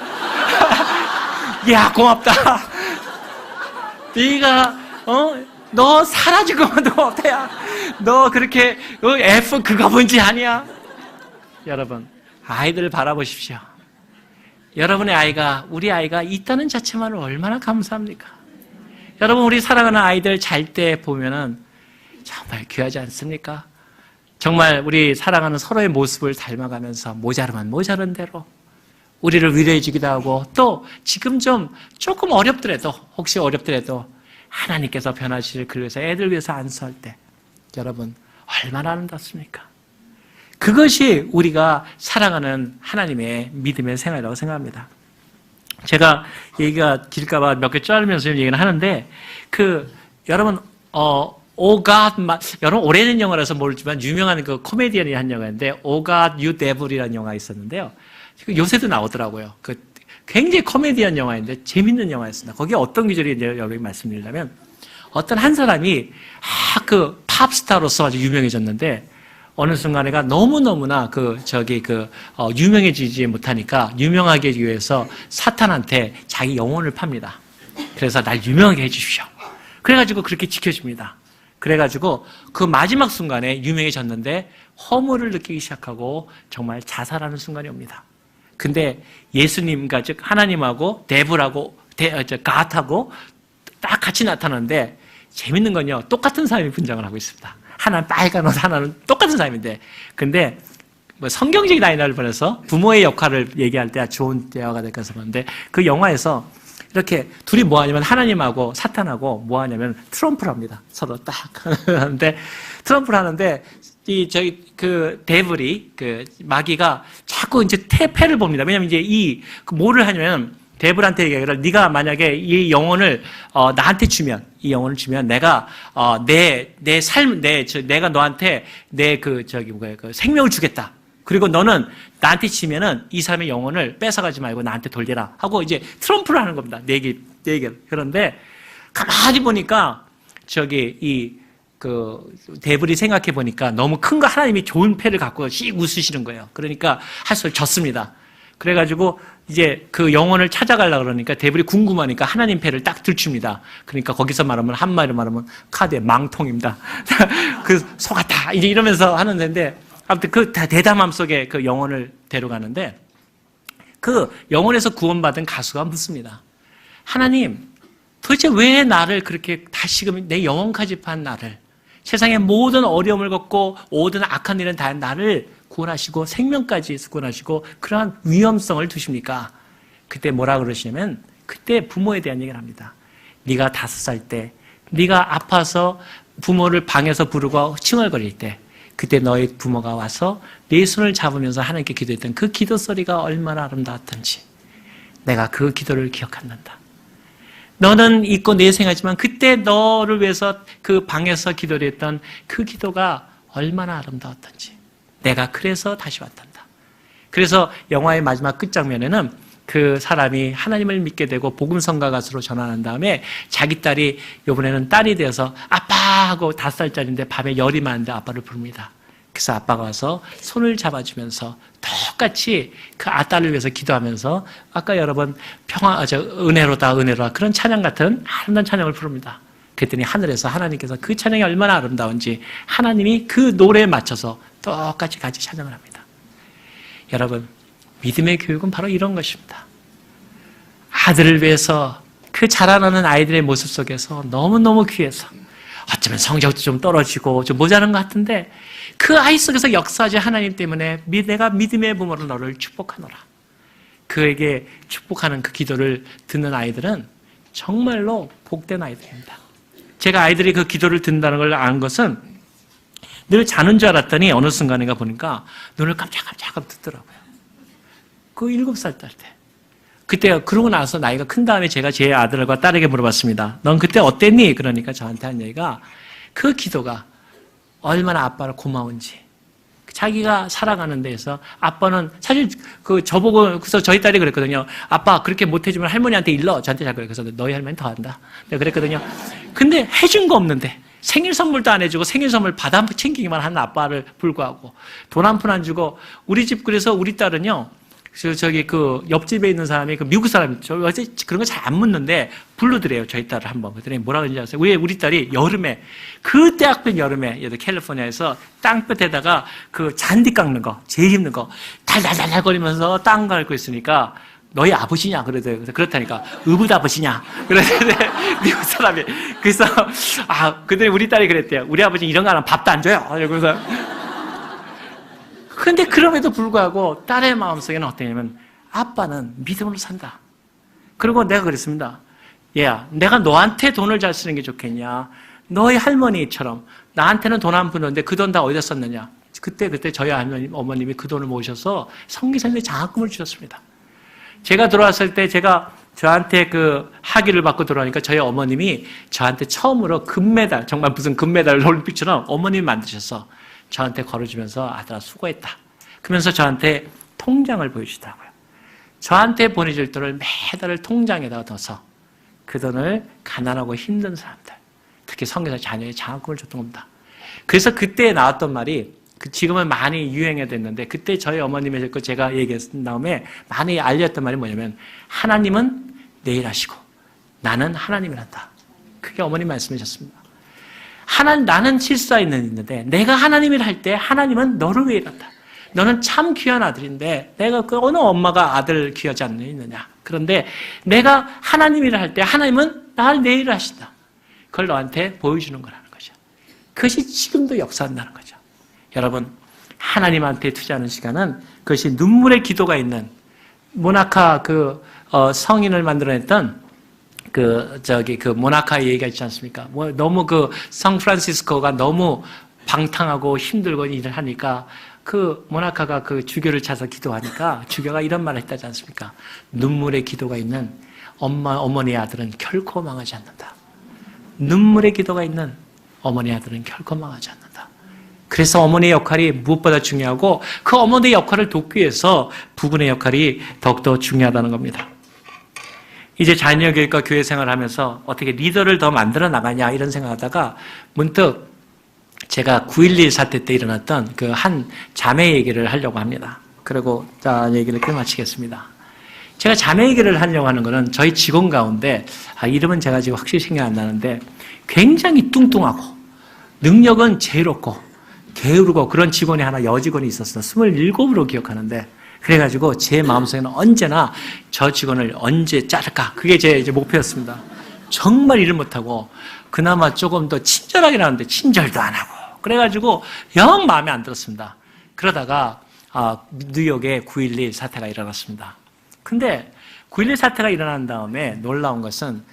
야 고맙다. 네가 너 사라진 것만도 고맙다. 야. 너 그렇게 F 그거 뭔지 아니야? 여러분 아이들을 바라보십시오. 여러분의 아이가 우리 아이가 있다는 자체만으로 얼마나 감사합니까? 여러분 우리 사랑하는 아이들 잘 때 보면은 정말 귀하지 않습니까? 정말 우리 사랑하는 서로의 모습을 닮아가면서 모자르면 모자른 대로 우리를 위로해 주기도 하고 또 지금 조금 어렵더라도 혹시 어렵더라도 하나님께서 변화시를 그려서 애들 위해서 안수할 때 여러분 얼마나 아름답습니까? 그것이 우리가 사랑하는 하나님의 믿음의 생활이라고 생각합니다. 제가 얘기가 길까봐 몇 개 자르면서 얘기는 하는데 여러분 Oh God, 여러분 오래된 영화라서 모르지만 유명한 그 코미디언이 한 영화인데 Oh God, You Devil이라는 영화가 있었는데요. 요새도 나오더라고요. 굉장히 코미디언 영화인데 재밌는 영화였습니다. 거기에 어떤 기절이 여기 말씀드리려면 어떤 한 사람이 팝스타로서 아주 유명해졌는데 어느 순간에가 너무너무나 유명해지지 못하니까 유명하게 하기 위해서 사탄한테 자기 영혼을 팝니다. 그래서 날 유명하게 해주십시오. 그래가지고 그렇게 지켜줍니다. 그래가지고 그 마지막 순간에 유명해졌는데 허물을 느끼기 시작하고 정말 자살하는 순간이 옵니다. 근데 예수님과 즉 하나님하고 데블하고 갓하고 딱 같이 나타나는데 재밌는 건요. 똑같은 사람이 분장을 하고 있습니다. 하나는 빨간 옷, 하나는 똑같은 사람인데 근데 성경적인 다이나를 보내서 부모의 역할을 얘기할 때 좋은 대화가 될 것을 보는데 그 영화에서 이렇게 둘이 뭐 하냐면 하나님하고 사탄하고 뭐 하냐면 트럼프를 합니다. 서로 딱 하는데 트럼프를 하는데 데블이 마귀가 자꾸 이제 패를 봅니다. 왜냐면 이제 뭐를 하냐면 데블한테 얘기하기를 네가 만약에 이 영혼을 나한테 주면 이 영혼을 주면 내가 내가 너한테 생명을 주겠다. 그리고 너는 나한테 치면은 이 사람의 영혼을 뺏어가지 말고 나한테 돌려라 하고 이제 트럼프를 하는 겁니다. 내 얘기를. 그런데 가만히 보니까 데블이 생각해 보니까 너무 큰 거 하나님이 좋은 패를 갖고 씩 웃으시는 거예요. 그러니까 할 수를 졌습니다. 그래가지고 이제 그 영혼을 찾아가려고 그러니까 데블이 궁금하니까 하나님 패를 딱 들춥니다. 그러니까 거기서 말하면 한마디로 말하면 카드의 망통입니다. 속았다 이제 이러면서 하는 데인데 아무튼 대담함 속에 그 영혼을 데려가는데 그 영혼에서 구원받은 가수가 묻습니다. 하나님, 도대체 왜 나를 그렇게 다시금 내 영혼까지 판 나를 세상의 모든 어려움을 겪고 모든 악한 일은 다 나를 구원하시고 생명까지 구원하시고 그러한 위험성을 두십니까? 그때 뭐라 그러시냐면 그때 부모에 대한 얘기를 합니다. 네가 5살 때 네가 아파서 부모를 방에서 부르고 칭얼거릴 때 그때 너희 부모가 와서 네 손을 잡으면서 하나님께 기도했던 그 기도 소리가 얼마나 아름다웠던지 내가 그 기도를 기억한단다. 너는 있고 내 생하지만 그때 너를 위해서 그 방에서 기도를 했던 그 기도가 얼마나 아름다웠던지 내가 그래서 다시 왔단다. 그래서 영화의 마지막 끝장면에는 그 사람이 하나님을 믿게 되고 복음성가 가수로 전환한 다음에 자기 딸이 이번에는 딸이 되어서 아빠 하고 5살짜리인데 밤에 열이 많은데 아빠를 부릅니다. 그래서 아빠가 와서 손을 잡아주면서 똑같이 그 딸을 위해서 기도하면서 아까 여러분 은혜로다 은혜로다 그런 찬양 같은 아름다운 찬양을 부릅니다. 그랬더니 하늘에서 하나님께서 그 찬양이 얼마나 아름다운지 하나님이 그 노래에 맞춰서 똑같이 같이 찬양을 합니다. 여러분 믿음의 교육은 바로 이런 것입니다. 아들을 위해서 그 자라나는 아이들의 모습 속에서 너무너무 귀해서 어쩌면 성적도 좀 떨어지고 좀 모자란 것 같은데 그 아이 속에서 역사하신 하나님 때문에 내가 믿음의 부모로 너를 축복하노라. 그에게 축복하는 그 기도를 듣는 아이들은 정말로 복된 아이들입니다. 제가 아이들이 그 기도를 듣는다는 걸 안 것은 늘 자는 줄 알았더니 어느 순간인가 보니까 눈을 깜짝깜짝 뜨더라고요. 그 7살 때. 그때 그러고 나서 나이가 큰 다음에 제가 제 아들과 딸에게 물어봤습니다. 넌 그때 어땠니? 그러니까 저한테 한 얘기가 그 기도가 얼마나 아빠를 고마운지. 자기가 살아가는 데에서 아빠는 사실 저보고 그래서 저희 딸이 그랬거든요. 아빠 그렇게 못해주면 할머니한테 일러. 저한테 잘 그래요. 그래서 너희 할머니 더 한다. 내가 그랬거든요. 근데 해준 거 없는데 생일 선물도 안 해주고 생일 선물 받아 챙기기만 하는 아빠를 불구하고 돈 한 푼 안 주고 우리 집 그래서 우리 딸은요. 저기 그 옆집에 있는 사람이 그 미국 사람이 저 어제 그런 거 잘 안 묻는데 불러드려요 저희 딸을 한번. 그랬더니 뭐라 그러는지 아세요? 우리 딸이 여름에 그 때학병 여름에 캘리포니아에서 땅끝에다가 그 잔디 깎는 거 제일 힘든 거 달달달달 거리면서 땅 밟고 있으니까 너희 아버지냐? 그렇다니까 의붓 아버지냐? 그랬는데 미국 사람이 그래서 그랬더니 우리 딸이 그랬대요. 우리 아버지 이런 거 하면 밥도 안 줘요. 그래서 근데 그럼에도 불구하고 딸의 마음속에는 어떠냐면 아빠는 믿음으로 산다. 그리고 내가 그랬습니다. 얘야, 내가 너한테 돈을 잘 쓰는 게 좋겠냐? 너희 할머니처럼 나한테는 돈 안 푸는데 그 돈 다 어디다 썼느냐? 그때 저희 어머님이 그 돈을 모셔서 성기선생님 장학금을 주셨습니다. 제가 들어왔을 때 제가 저한테 그 학위를 받고 들어오니까 저희 어머님이 저한테 처음으로 금메달, 정말 무슨 금메달 올림픽처럼 어머님이 만드셔서 저한테 걸어주면서 아들아 수고했다. 그러면서 저한테 통장을 보여주더라고요. 저한테 보내줄 돈을 매달 통장에다가 넣어서 그 돈을 가난하고 힘든 사람들, 특히 성교사 자녀의 장학금을 줬던 겁니다. 그래서 그때 나왔던 말이 지금은 많이 유행이 됐는데 그때 저희 어머님의 거 제가 얘기했던 다음에 많이 알렸던 말이 뭐냐면 하나님은 내일 하시고 나는 하나님을 한다. 그게 어머님 말씀이셨습니다. 나는 실수가 있는데 내가 하나님을 할 때 하나님은 너를 위해 일한다. 너는 참 귀한 아들인데 내가 그 어느 엄마가 아들 귀하지 않느냐. 그런데 내가 하나님 일을 할 때 하나님은 나를 내 일을 하신다. 그걸 너한테 보여주는 거라는 거죠. 그것이 지금도 역사한다는 거죠. 여러분 하나님한테 투자하는 시간은 그것이 눈물의 기도가 있는 모나카 성인을 만들어냈던 모나카 얘기가 있지 않습니까? 너무 샌프란시스코가 너무 방탕하고 힘들고 일을 하니까 그 모나카가 그 주교를 찾아서 기도하니까 주교가 이런 말을 했다지 않습니까? 눈물의 기도가 있는 어머니의 아들은 결코 망하지 않는다. 눈물의 기도가 있는 어머니의 아들은 결코 망하지 않는다. 그래서 어머니의 역할이 무엇보다 중요하고 그 어머니의 역할을 돕기 위해서 부부의 역할이 더욱더 중요하다는 겁니다. 이제 자녀교육과 교회 생활을 하면서 어떻게 리더를 더 만들어 나가냐 이런 생각하다가 문득 제가 9.11 사태 때 일어났던 그 한 자매 얘기를 하려고 합니다. 그리고 얘기를 끝마치겠습니다. 제가 자매 얘기를 하려고 하는 것은 저희 직원 가운데 이름은 제가 지금 확실히 생각 안 나는데 굉장히 뚱뚱하고 능력은 제일 없고 게으르고 그런 직원이 하나 여직원이 있었어요. 27으로 기억하는데 그래가지고 제 마음속에는 언제나 저 직원을 언제 자를까 그게 제 이제 목표였습니다. 정말 일을 못하고 그나마 조금 더 친절하긴 하는데 친절도 안 하고 그래가지고 영 마음에 안 들었습니다. 그러다가 뉴욕에 9.11 사태가 일어났습니다. 근데 9.11 사태가 일어난 다음에 놀라운 것은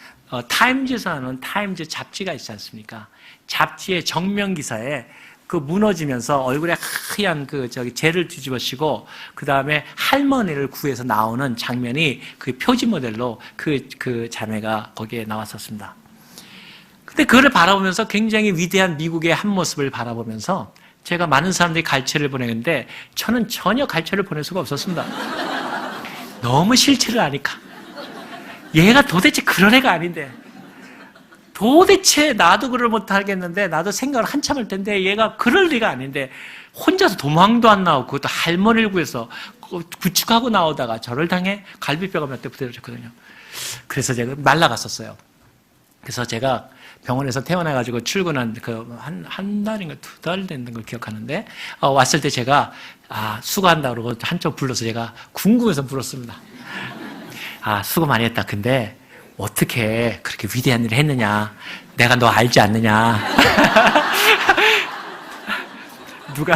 타임즈에서는 타임즈 잡지가 있지 않습니까? 잡지의 정면 기사에 그 무너지면서 얼굴에 하얀 재를 뒤집어쓰고 그 다음에 할머니를 구해서 나오는 장면이 그 표지 모델로 그 자매가 거기에 나왔었습니다. 근데 그거를 바라보면서 굉장히 위대한 미국의 한 모습을 바라보면서 제가 많은 사람들이 갈채를 보내는데 저는 전혀 갈채를 보낼 수가 없었습니다. 너무 실체를 아니까. 얘가 도대체 그런 애가 아닌데. 도대체 나도 그걸 못하겠는데 나도 생각을 한참 할 텐데 얘가 그럴 리가 아닌데 혼자서 도망도 안 나오고 그것도 할머니를 구해서 구축하고 나오다가 저를 당해 갈비뼈가 몇 대 부대졌거든요. 그래서 제가 말라갔었어요. 그래서 제가 병원에서 퇴원해가지고 출근한 한 달인가 2달 된 걸 기억하는데 왔을 때 제가 수고한다 그러고 한쪽 불러서 제가 궁금해서 불렀습니다. 수고 많이 했다. 근데 어떻게 그렇게 위대한 일을 했느냐? 내가 너 알지 않느냐? 누가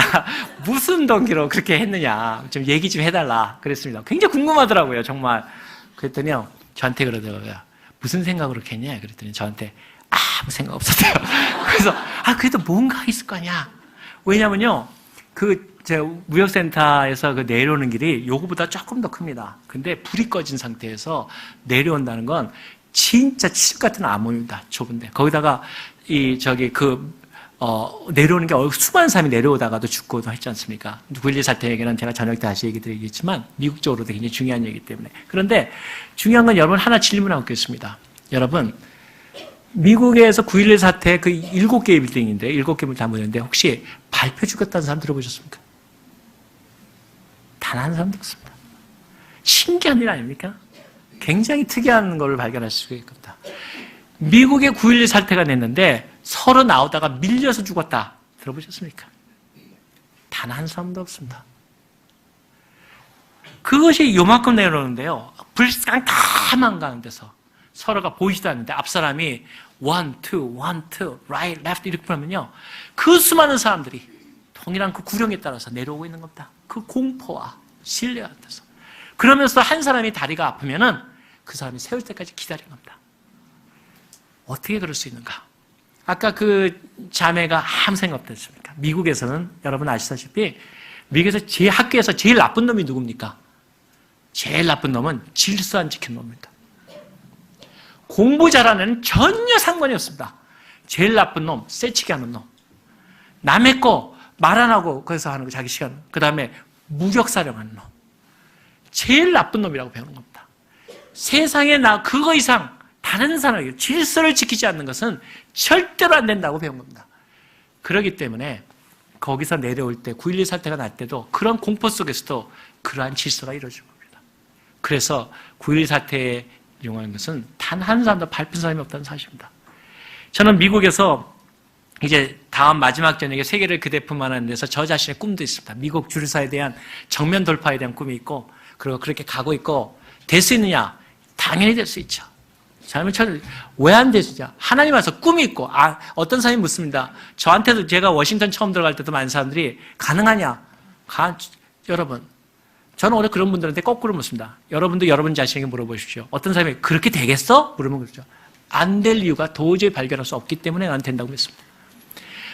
무슨 동기로 그렇게 했느냐? 좀 얘기 좀 해달라 그랬습니다. 굉장히 궁금하더라고요, 정말. 그랬더니요, 저한테 그러더라고요. 무슨 생각으로 그렇게 했냐? 그랬더니 저한테 아무 생각 없었대요. 그래서 그래도 뭔가 있을 거 아니야. 왜냐면요, 제 무역센터에서 그 내려오는 길이 요거보다 조금 더 큽니다. 근데 불이 꺼진 상태에서 내려온다는 건 진짜 집 같은 암호입니다. 좁은데. 거기다가 내려오는 게 수많은 사람이 내려오다가도 죽고도 했지 않습니까? 9.11 사태 얘기는 제가 저녁 때 다시 얘기 드리겠지만 미국 적으로도 굉장히 중요한 얘기이기 때문에. 그런데 중요한 건 여러분 하나 질문하고 있겠습니다. 여러분, 미국에서 9.11 사태 그 7개의 빌딩인데 7개 빌딩 다 모였는데 혹시 발표 죽였다는 사람 들어보셨습니까? 단 한 사람도 없습니다. 신기한 일 아닙니까? 굉장히 특이한 걸 발견할 수 있습니다. 미국의 9.11 사태가 냈는데 서로 나오다가 밀려서 죽었다. 들어보셨습니까? 단 한 사람도 없습니다. 그것이 요만큼 내려오는데요. 불쌍까만 가는 데서 서로가 보이지도 않는데 앞 사람이 1, 2, 1, 2, right, left 이렇게 보면요. 그 수많은 사람들이 동일한 그 구령에 따라서 내려오고 있는 겁니다. 그 공포와 신뢰 같아서. 그러면서 한 사람이 다리가 아프면은 그 사람이 세울 때까지 기다린 겁니다. 어떻게 그럴 수 있는가? 아까 그 자매가 아무 생각 없었습니까? 미국에서는 여러분 아시다시피 미국에서 학교에서 제일 나쁜 놈이 누굽니까? 제일 나쁜 놈은 질서 안 지킨 놈입니다. 공부 잘하는 전혀 상관이 없습니다. 제일 나쁜 놈, 새치기 하는 놈. 남의 거 말 안 하고 거기서 하는 거 자기 시간. 그 다음에 무력사령하는 놈. 제일 나쁜 놈이라고 배우는 겁니다. 세상에 그거 이상 다른 사람에게 질서를 지키지 않는 것은 절대로 안 된다고 배운 겁니다. 그렇기 때문에 거기서 내려올 때 9.12 사태가 날 때도 그런 공포 속에서도 그러한 질서가 이루어진 겁니다. 그래서 9.12 사태에 이용하는 것은 단 한 사람도 밟힌 사람이 없다는 사실입니다. 저는 미국에서 이제 다음 마지막 저녁에 세계를 그대 품 하는 데서 저 자신의 꿈도 있습니다. 미국 주류사에 대한 정면 돌파에 대한 꿈이 있고 그리고 그렇게 가고 있고 될 수 있느냐? 당연히 될 수 있죠. 잘못하면 왜 안 되시냐? 하나님 와서 꿈이 있고 어떤 사람이 묻습니다. 저한테도 제가 워싱턴 처음 들어갈 때도 많은 사람들이 가능하냐? 여러분, 저는 오늘 그런 분들한테 거꾸로 묻습니다. 여러분도 여러분 자신에게 물어보십시오. 어떤 사람이 그렇게 되겠어? 물으면 그렇죠. 안 될 이유가 도저히 발견할 수 없기 때문에 난 된다고 믿습니다.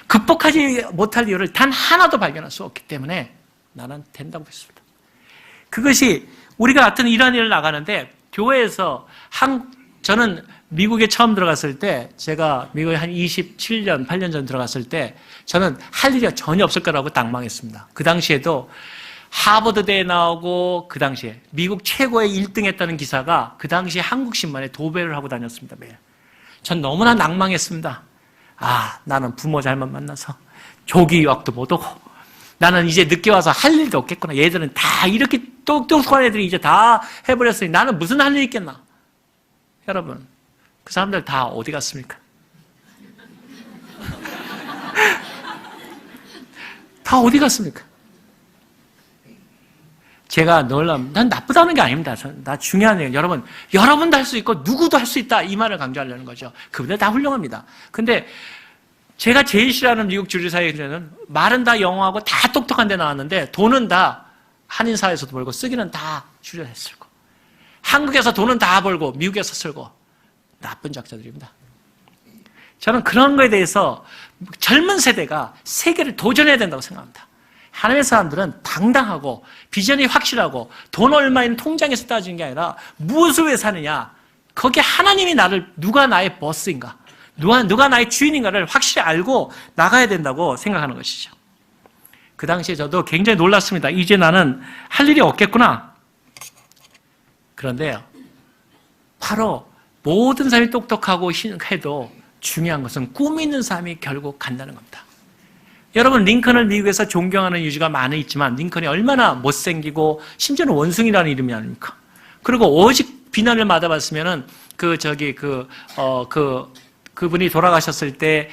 극복하지 못할 이유를 단 하나도 발견할 수 없기 때문에 나는 된다고 믿습니다. 그것이 우리가 같은 이런 일을 나가는데 교회에서 저는 미국에 처음 들어갔을 때 제가 미국에 한 27년, 8년 전 들어갔을 때 저는 할 일이 전혀 없을 거라고 낙망했습니다. 그 당시에도 하버드대에 나오고 그 당시에 미국 최고의 1등 했다는 기사가 그 당시에 한국신문에 도배를 하고 다녔습니다. 매일. 전 너무나 낙망했습니다. 나는 부모 잘못 만나서 조기 유학도 못 오고 나는 이제 늦게 와서 할 일도 없겠구나. 얘들은 다 이렇게 똑똑한 애들이 이제 다 해버렸으니 나는 무슨 할 일 있겠나. 여러분, 그 사람들 다 어디 갔습니까? 다 어디 갔습니까? 제가 난 나쁘다는 게 아닙니다. 나 중요한 얘기는 여러분도 할 수 있고 누구도 할 수 있다. 이 말을 강조하려는 거죠. 그분들 다 훌륭합니다. 근데 제가 제일 싫어하는 미국 주류사회에서는 말은 다 영어하고 다 똑똑한 데 나왔는데 돈은 다 한인사회에서도 벌고 쓰기는 다 주류사에 쓰고 한국에서 돈은 다 벌고 미국에서 쓰고 나쁜 작자들입니다. 저는 그런 거에 대해서 젊은 세대가 세계를 도전해야 된다고 생각합니다. 하나님의 사람들은 당당하고 비전이 확실하고 돈 얼마 있는 통장에서 따지는 게 아니라 무엇을 위해 사느냐. 거기에 하나님이 누가 나의 버스인가, 누가 나의 주인인가를 확실히 알고 나가야 된다고 생각하는 것이죠. 그 당시에 저도 굉장히 놀랐습니다. 이제 나는 할 일이 없겠구나. 그런데요, 바로 모든 사람이 똑똑하고 해도 중요한 것은 꿈 있는 사람이 결국 간다는 겁니다. 여러분, 링컨을 미국에서 존경하는 이유가 많이 있지만 링컨이 얼마나 못생기고 심지어는 원숭이라는 이름이 아닙니까? 그리고 오직 비난을 받아봤으면은 그분이 돌아가셨을 때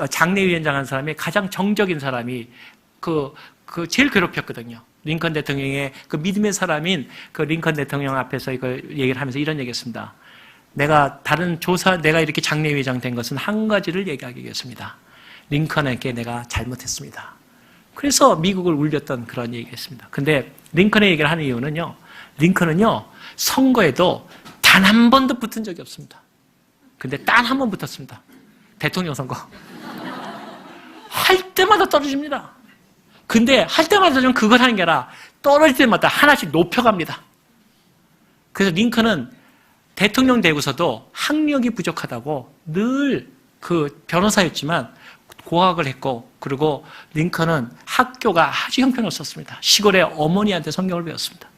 장례위원장 한 사람이 가장 정적인 사람이 제일 괴롭혔거든요. 링컨 대통령의 그 믿음의 사람인 그 링컨 대통령 앞에서 이걸 얘기를 하면서 이런 얘기했습니다. 내가 내가 이렇게 장례회장 된 것은 한 가지를 얘기하겠습니다. 링컨에게 내가 잘못했습니다. 그래서 미국을 울렸던 그런 얘기였습니다. 근데 링컨의 얘기를 하는 이유는요, 링컨은요, 선거에도 단 한 번도 붙은 적이 없습니다. 근데 단 한 번 붙었습니다. 대통령 선거. 할 때마다 떨어집니다. 근데 할 때마다 좀 그걸 하는 게 아니라 떨어질 때마다 하나씩 높여갑니다. 그래서 링컨은 대통령 되고서도 학력이 부족하다고 늘 그 변호사였지만 고학을 했고, 그리고 링컨은 학교가 아주 형편없었습니다. 시골에 어머니한테 성경을 배웠습니다.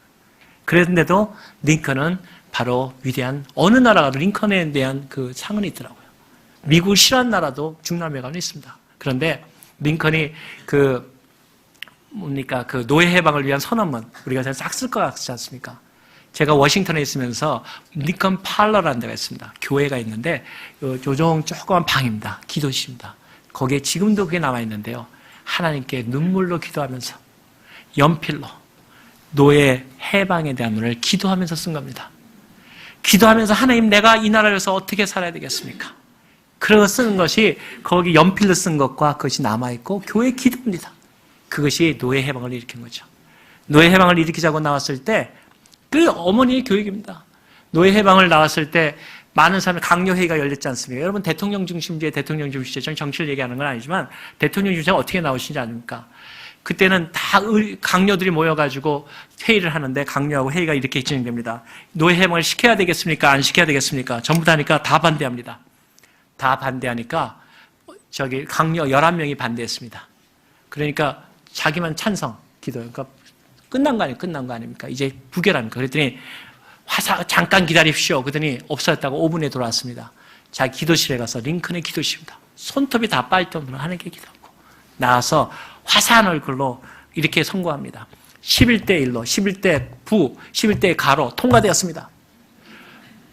그랬는데도 링컨은 바로 위대한, 어느 나라 가도 링컨에 대한 그 상은 있더라고요. 미국을 싫어하는 나라도 중남미가 있습니다. 그런데 링컨이 그 노예 해방을 위한 선언문, 우리가 싹 쓸 것 같지 않습니까? 제가 워싱턴에 있으면서 링컨 팔러라는 데가 있습니다. 교회가 있는데 조그만 방입니다. 기도실입니다. 거기에 지금도 그게 남아있는데요. 하나님께 눈물로 기도하면서 연필로 노예 해방에 대한 문을 기도하면서 쓴 겁니다. 기도하면서 하나님, 내가 이 나라에서 어떻게 살아야 되겠습니까? 그러고 쓰는 것이 거기 연필로 쓴 것과 그것이 남아있고 교회 기도입니다. 그것이 노예 해방을 일으킨 거죠. 노예 해방을 일으키자고 나왔을 때 그 어머니의 교육입니다. 노예 해방을 나왔을 때 많은 사람이 강요회의가 열렸지 않습니까? 여러분, 대통령 중심주의, 저는 정치를 얘기하는 건 아니지만 대통령 중심주의가 어떻게 나오시는지 아닙니까? 그때는 다 강요들이 모여가지고 회의를 하는데, 강요하고 회의가 이렇게 진행됩니다. 노예 해방을 시켜야 되겠습니까? 안 시켜야 되겠습니까? 전부 다니까 다 반대합니다. 다 반대하니까 강요 11명이 반대했습니다. 그러니까 자기만 찬성 기도. 그러니까 끝난 거 아닙니까? 이제 부결합니까? 그랬더니 잠깐 기다립시오. 그랬더니 없어졌다고 5분에 돌아왔습니다. 자기 기도실에 가서, 링컨의 기도실입니다. 손톱이 다 빠질 정도로 하나님께 기도하고 나와서 화사한 얼굴로 이렇게 선고합니다. 11대 1로, 11대 부, 11대 가로 통과되었습니다.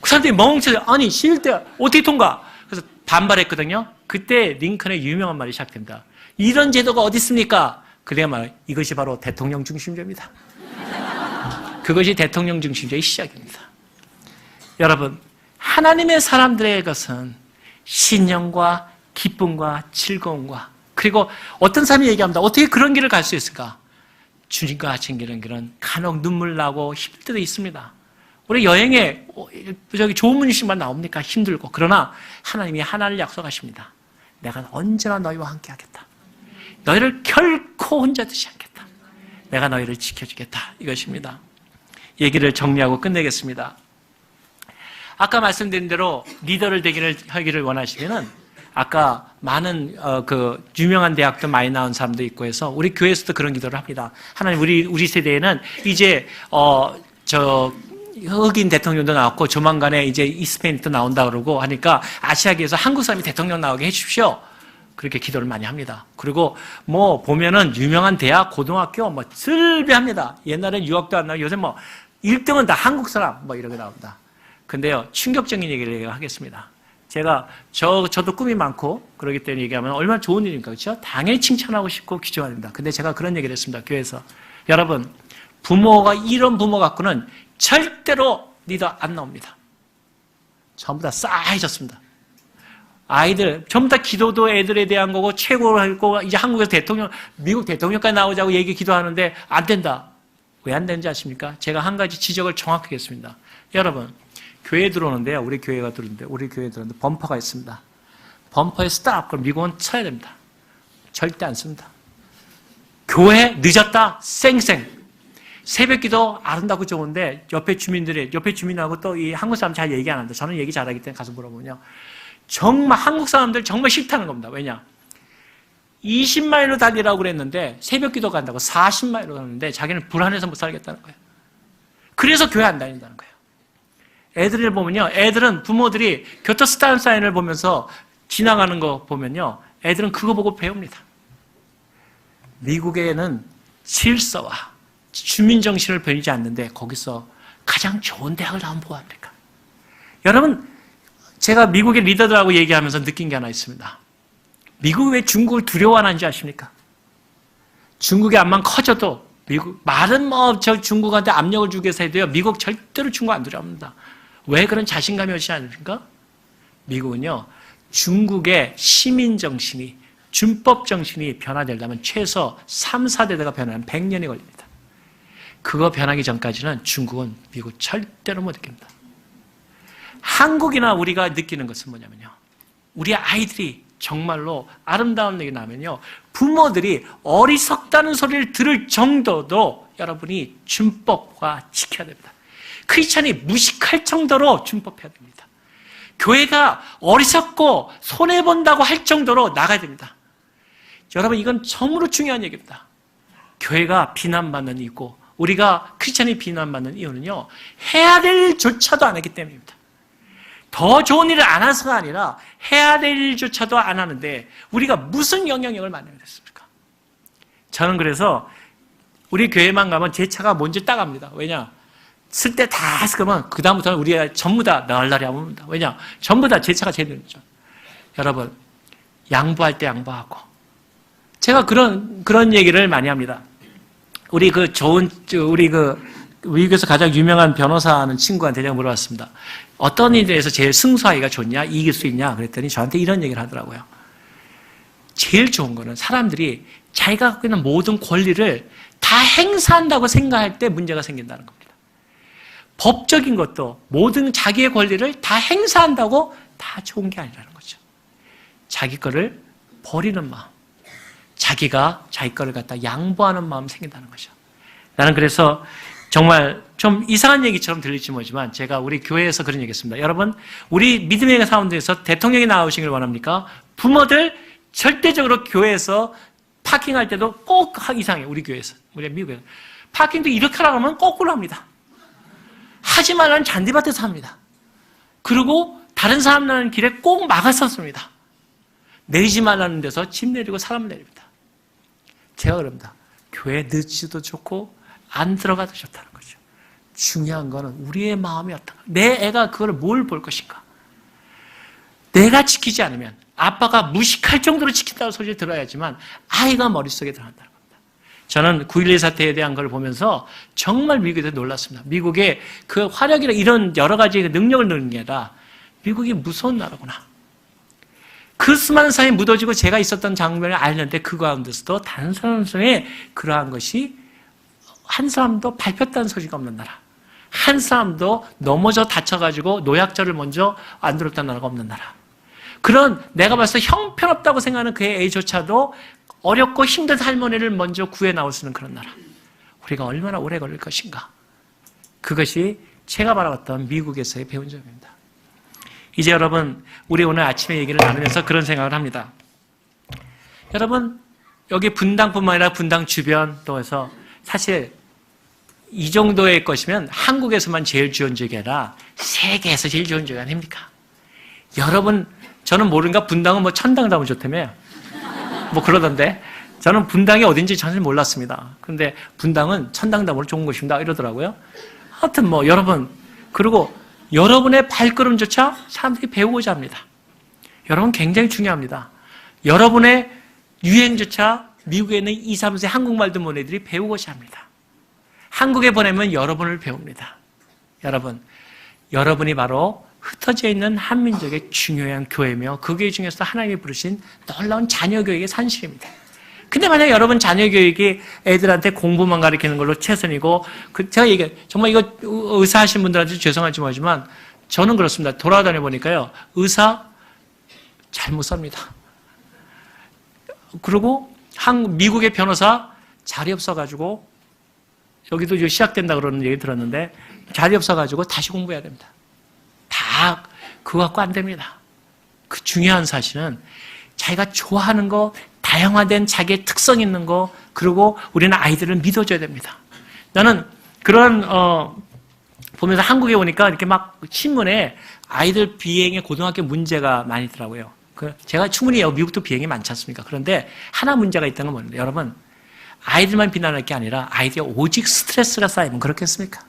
그 사람들이 멍청해서, 아니 11대 어떻게 통과? 그래서 반발했거든요. 그때 링컨의 유명한 말이 시작됩니다. 이런 제도가 어디 있습니까? 그래야 말, 이것이 바로 대통령 중심주의입니다. 그것이 대통령 중심주의의 시작입니다. 여러분, 하나님의 사람들의 것은 신령과 기쁨과 즐거움과, 그리고 어떤 사람이 얘기합니다. 어떻게 그런 길을 갈 수 있을까? 주님과 같은 길은 간혹 눈물 나고 힘들 때도 있습니다. 우리 여행에 좋은 문신만 나옵니까? 힘들고. 그러나 하나님이 하나를 약속하십니다. 내가 언제나 너희와 함께 하겠다. 너희를 결코 혼자 두지 않겠다. 내가 너희를 지켜주겠다. 이것입니다. 얘기를 정리하고 끝내겠습니다. 아까 말씀드린 대로 리더를 하기를 원하시면은, 아까 많은 유명한 대학도 많이 나온 사람도 있고 해서 우리 교회에서도 그런 기도를 합니다. 하나님, 우리 세대에는 이제 흑인 대통령도 나왔고 조만간에 이제 이스페인도 나온다 그러고 하니까 아시아계에서 한국 사람이 대통령 나오게 해주십시오. 그렇게 기도를 많이 합니다. 그리고 보면은 유명한 대학, 고등학교 슬비합니다. 옛날엔 유학도 안 나오고 요새 1등은 다 한국 사람 이렇게 나옵니다. 근데요, 충격적인 얘기를 하겠습니다. 저도 꿈이 많고 그러기 때문에 얘기하면 얼마나 좋은 일입니까? 그렇죠? 당연히 칭찬하고 싶고 기도해야 됩니다. 근데 제가 그런 얘기를 했습니다. 교회에서. 여러분, 이런 부모 갖고는 절대로 리더 안 나옵니다. 전부 다 싸해졌습니다. 아이들, 전부 다 기도도 애들에 대한 거고, 최고로 하고, 이제 한국에서 미국 대통령까지 나오자고 기도하는데 안 된다. 왜 안 되는지 아십니까? 제가 한 가지 지적을 정확하게 했습니다. 여러분, 교회에 들어오는데요. 우리 교회에 들어오는데 범퍼가 있습니다. 범퍼에 스탑, 그럼 미국은 쳐야 됩니다. 절대 안 씁니다. 교회 늦었다, 쌩쌩. 새벽 기도 아름답고 좋은데 옆에 주민하고 또 이 한국 사람 잘 얘기 안 한다. 저는 얘기 잘하기 때문에 가서 물어보면요. 정말 한국 사람들 정말 싫다는 겁니다. 왜냐? 20마일로 달리라고 그랬는데 새벽 기도 간다고 40마일로 가는데 자기는 불안해서 못 살겠다는 거예요. 그래서 교회 안 다닌다는 거예요. 애들을 보면요. 애들은 부모들이 교토 스탑 사인을 보면서 지나가는 거 보면요. 애들은 그거 보고 배웁니다. 미국에는 질서와 주민정신을 배우지 않는데 거기서 가장 좋은 대학을 나오면 뭐합니까? 여러분, 제가 미국의 리더들하고 얘기하면서 느낀 게 하나 있습니다. 미국이 왜 중국을 두려워하는지 아십니까? 중국의 암만 커져도 말은 중국한테 압력을 주기 위해서 해도요. 미국 절대로 중국 안 두려워합니다. 왜 그런 자신감이 오지 않습니까? 미국은요, 중국의 시민정신이, 준법정신이 변화되려면 최소 3, 4대가 변하면 100년이 걸립니다. 그거 변하기 전까지는 중국은 미국 절대로 못 이깁니다. 한국이나 우리가 느끼는 것은 뭐냐면요, 우리 아이들이 정말로 아름다운 얘기 나면요, 부모들이 어리석다는 소리를 들을 정도도 여러분이 준법과 지켜야 됩니다. 크리스찬이 무식할 정도로 준법해야 됩니다. 교회가 어리석고 손해본다고 할 정도로 나가야 됩니다. 여러분, 이건 정말로 중요한 얘기입니다. 교회가 비난받는 이유고, 우리가 크리스찬이 비난받는 이유는요, 해야 될 일조차도 안 하기 때문입니다. 더 좋은 일을 안 해서가 아니라 해야 될 일조차도 안 하는데 우리가 무슨 영향력을 만들게 됐습니까? 저는 그래서 우리 교회만 가면 제 차가 뭔지 딱 압니다. 왜냐? 쓸 때 다 쓰면 그 다음부터는 우리가 전부 다 널널히 하면 옵니다. 왜냐? 전부 다 제 차가 제일 늦죠. 여러분, 양보할 때 양보하고, 제가 그런 얘기를 많이 합니다. 우리 미국에서 가장 유명한 변호사하는 친구한테 제가 물어봤습니다. 어떤 일에 대해서 제일 승소하기가 좋냐? 이길 수 있냐? 그랬더니 저한테 이런 얘기를 하더라고요. 제일 좋은 거는 사람들이 자기가 갖고 있는 모든 권리를 다 행사한다고 생각할 때 문제가 생긴다는 겁니다. 법적인 것도 모든 자기의 권리를 다 행사한다고 다 좋은 게 아니라는 거죠. 자기 거를 버리는 마음, 자기가 자기 거를 갖다 양보하는 마음이 생긴다는 거죠. 나는 그래서 정말 좀 이상한 얘기처럼 들릴지 모르지만 제가 우리 교회에서 그런 얘기 했습니다. 여러분, 우리 믿음의 사운드에서 대통령이 나오시길 원합니까? 부모들 절대적으로 교회에서 파킹할 때도 꼭 이상해요. 우리 교회에서, 우리 미국에서. 파킹도 이렇게 하라고 하면 거꾸로 합니다. 하지 말라는 잔디밭에서 합니다. 그리고 다른 사람 나는 길에 꼭 막았었습니다. 내리지 말라는 데서 집 내리고 사람 내립니다. 제가 그럽니다. 교회 늦지도 좋고 안 들어가도 좋다는 거죠. 중요한 거는 우리의 마음이 어떤가. 내 애가 그걸 뭘 볼 것인가. 내가 지키지 않으면, 아빠가 무식할 정도로 지킨다는 소리를 들어야지만 아이가 머릿속에 들어간다는 겁니다. 저는 9.11 사태에 대한 걸 보면서 정말 미국에 대해서 놀랐습니다. 미국의 그 화력이나 이런 여러 가지 능력을 넣는 게 아니라 미국이 무서운 나라구나. 그 수많은 사람이 묻어지고 제가 있었던 장면을 알는데 그 가운데서도 단 사람의 그러한 것이 한 사람도 밟혔다는 소리가 없는 나라, 한 사람도 넘어져 다쳐가지고 노약자를 먼저 안 들었다는 나라가 없는 나라, 그런 내가 봤을 때 형편없다고 생각하는 그의 애조차도 어렵고 힘든 할머니를 먼저 구해 나올 수 있는 그런 나라. 우리가 얼마나 오래 걸릴 것인가. 그것이 제가 바라봤던 미국에서의 배운 점입니다. 이제 여러분, 우리 오늘 아침에 얘기를 나누면서 그런 생각을 합니다. 여러분, 여기 분당뿐만 아니라 분당 주변 또 해서 사실 이 정도의 것이면 한국에서만 제일 좋은 지역이 아니라 세계에서 제일 좋은 지역이 아닙니까? 여러분, 저는 모르는가 분당은 뭐 천당다면 좋다며 뭐 그러던데, 저는 분당이 어딘지 전혀 몰랐습니다. 그런데 분당은 천당다으로 좋은 곳입니다 이러더라고요. 하여튼 뭐 여러분, 그리고 여러분의 발걸음조차 사람들이 배우고자 합니다. 여러분 굉장히 중요합니다. 여러분의 유행조차 미국에 있는 2, 3세 한국말도 모르는 애들이 배우고자 합니다. 한국에 보내면 여러분을 배웁니다. 여러분, 여러분이 바로 흩어져 있는 한민족의 중요한 교회며 그 교회 중에서 하나님이 부르신 놀라운 자녀교육의 산실입니다. 근데 만약 여러분 자녀교육이 애들한테 공부만 가르치는 걸로 최선이고, 제가 정말 이거 의사 하신 분들한테 죄송할지 모르지만 저는 그렇습니다. 돌아다녀 보니까요, 의사 잘못 삽니다. 그리고 미국의 변호사 자리 없어가지고, 여기도 이제 시작된다 그러는 얘기 들었는데 자리 없어가지고 다시 공부해야 됩니다. 다 그거 갖고 안 됩니다. 그 중요한 사실은 자기가 좋아하는 거, 다양화된 자기의 특성 있는 거, 그리고 우리는 아이들을 믿어줘야 됩니다. 나는 그런 보면서 한국에 오니까 이렇게 막 신문에 아이들 비행의 고등학교 문제가 많이 있더라고요. 제가 충분히 미국도 비행이 많지 않습니까? 그런데 하나 문제가 있다는 건 뭐예요? 여러분, 아이들만 비난할 게 아니라 아이들이 오직 스트레스가 쌓이면 그렇겠습니까?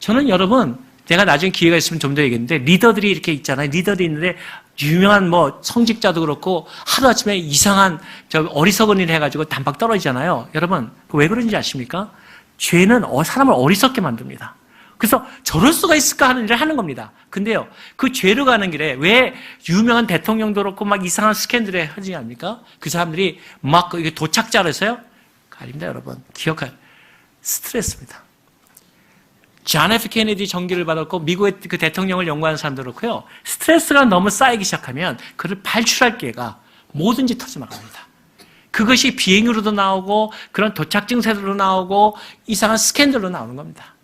저는 여러분, 내가 나중에 기회가 있으면 좀 더 얘기했는데, 리더들이 이렇게 있잖아요. 리더들이 있는데 유명한 뭐 성직자도 그렇고 하루아침에 이상한 어리석은 일 해가지고 단박 떨어지잖아요. 여러분, 왜 그런지 아십니까? 죄는 사람을 어리석게 만듭니다. 그래서 저럴 수가 있을까 하는 일을 하는 겁니다. 근데요, 그 죄로 가는 길에 왜 유명한 대통령도 그렇고 막 이상한 스캔들에 하지 않습니까? 그 사람들이 막 이게 도착자라서요? 아닙니다, 여러분. 기억할 스트레스입니다. 존 F 케네디 정기를 받았고 미국의 그 대통령을 연구하는 사람도 그렇고요. 스트레스가 너무 쌓이기 시작하면 그를 발출할 기회가 뭐든지 터져나갑니다. 그것이 비행으로도 나오고 그런 도착 증세로 나오고 이상한 스캔들로 나오는 겁니다.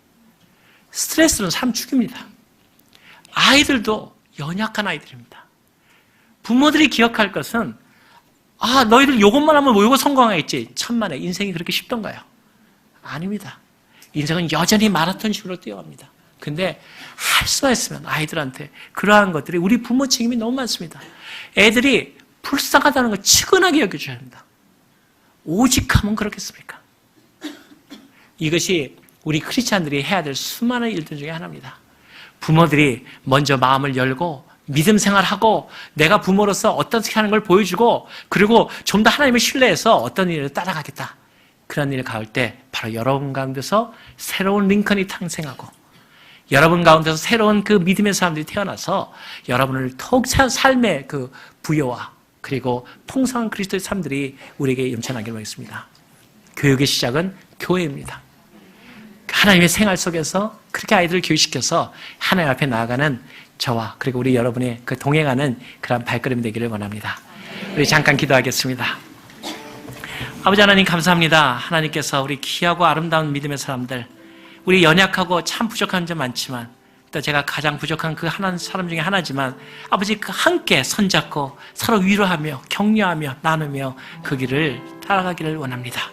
스트레스는 사람 죽입니다. 아이들도 연약한 아이들입니다. 부모들이 기억할 것은 너희들 이것만 하면 뭐 이거 성공하겠지. 천만에 인생이 그렇게 쉽던가요? 아닙니다. 인생은 여전히 마라톤식으로 뛰어갑니다. 근데 할 수만 있으면 아이들한테 그러한 것들이 우리 부모 책임이 너무 많습니다. 애들이 불쌍하다는 걸 측은하게 여겨줘야 합니다. 오직 하면 그렇겠습니까? 이것이 우리 크리스찬들이 해야 될 수많은 일들 중에 하나입니다. 부모들이 먼저 마음을 열고 믿음 생활하고 내가 부모로서 어떻게 하는 걸 보여주고 그리고 좀 더 하나님을 신뢰해서 어떤 일을 따라가겠다. 그런 일을 가을 때 바로 여러분 가운데서 새로운 링컨이 탄생하고 여러분 가운데서 새로운 그 믿음의 사람들이 태어나서 여러분을 더욱 삶의 그 부여와 그리고 풍성한 그리스도의 삶들이 우리에게 넘쳐나기를 바라겠습니다. 교육의 시작은 교회입니다. 하나님의 생활 속에서 그렇게 아이들을 교육시켜서 하나님 앞에 나아가는 저와 그리고 우리 여러분의 그 동행하는 그런 발걸음이 되기를 원합니다. 우리 잠깐 기도하겠습니다. 아버지 하나님 감사합니다. 하나님께서 우리 귀하고 아름다운 믿음의 사람들, 우리 연약하고 참 부족한 점 많지만 또 제가 가장 부족한 그 하나 사람 중에 하나지만 아버지 그 함께 손잡고 서로 위로하며 격려하며 나누며 그 길을 따라가기를 원합니다.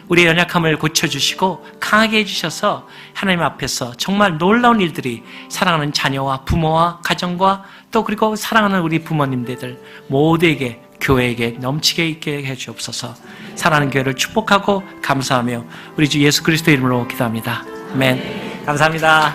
우리의 연약함을 고쳐주시고 강하게 해주셔서 하나님 앞에서 정말 놀라운 일들이 사랑하는 자녀와 부모와 가정과 또 그리고 사랑하는 우리 부모님들 모두에게 교회에게 넘치게 있게 해주옵소서. 사랑하는 교회를 축복하고 감사하며 우리 주 예수 그리스도 이름으로 기도합니다. 아멘. 감사합니다.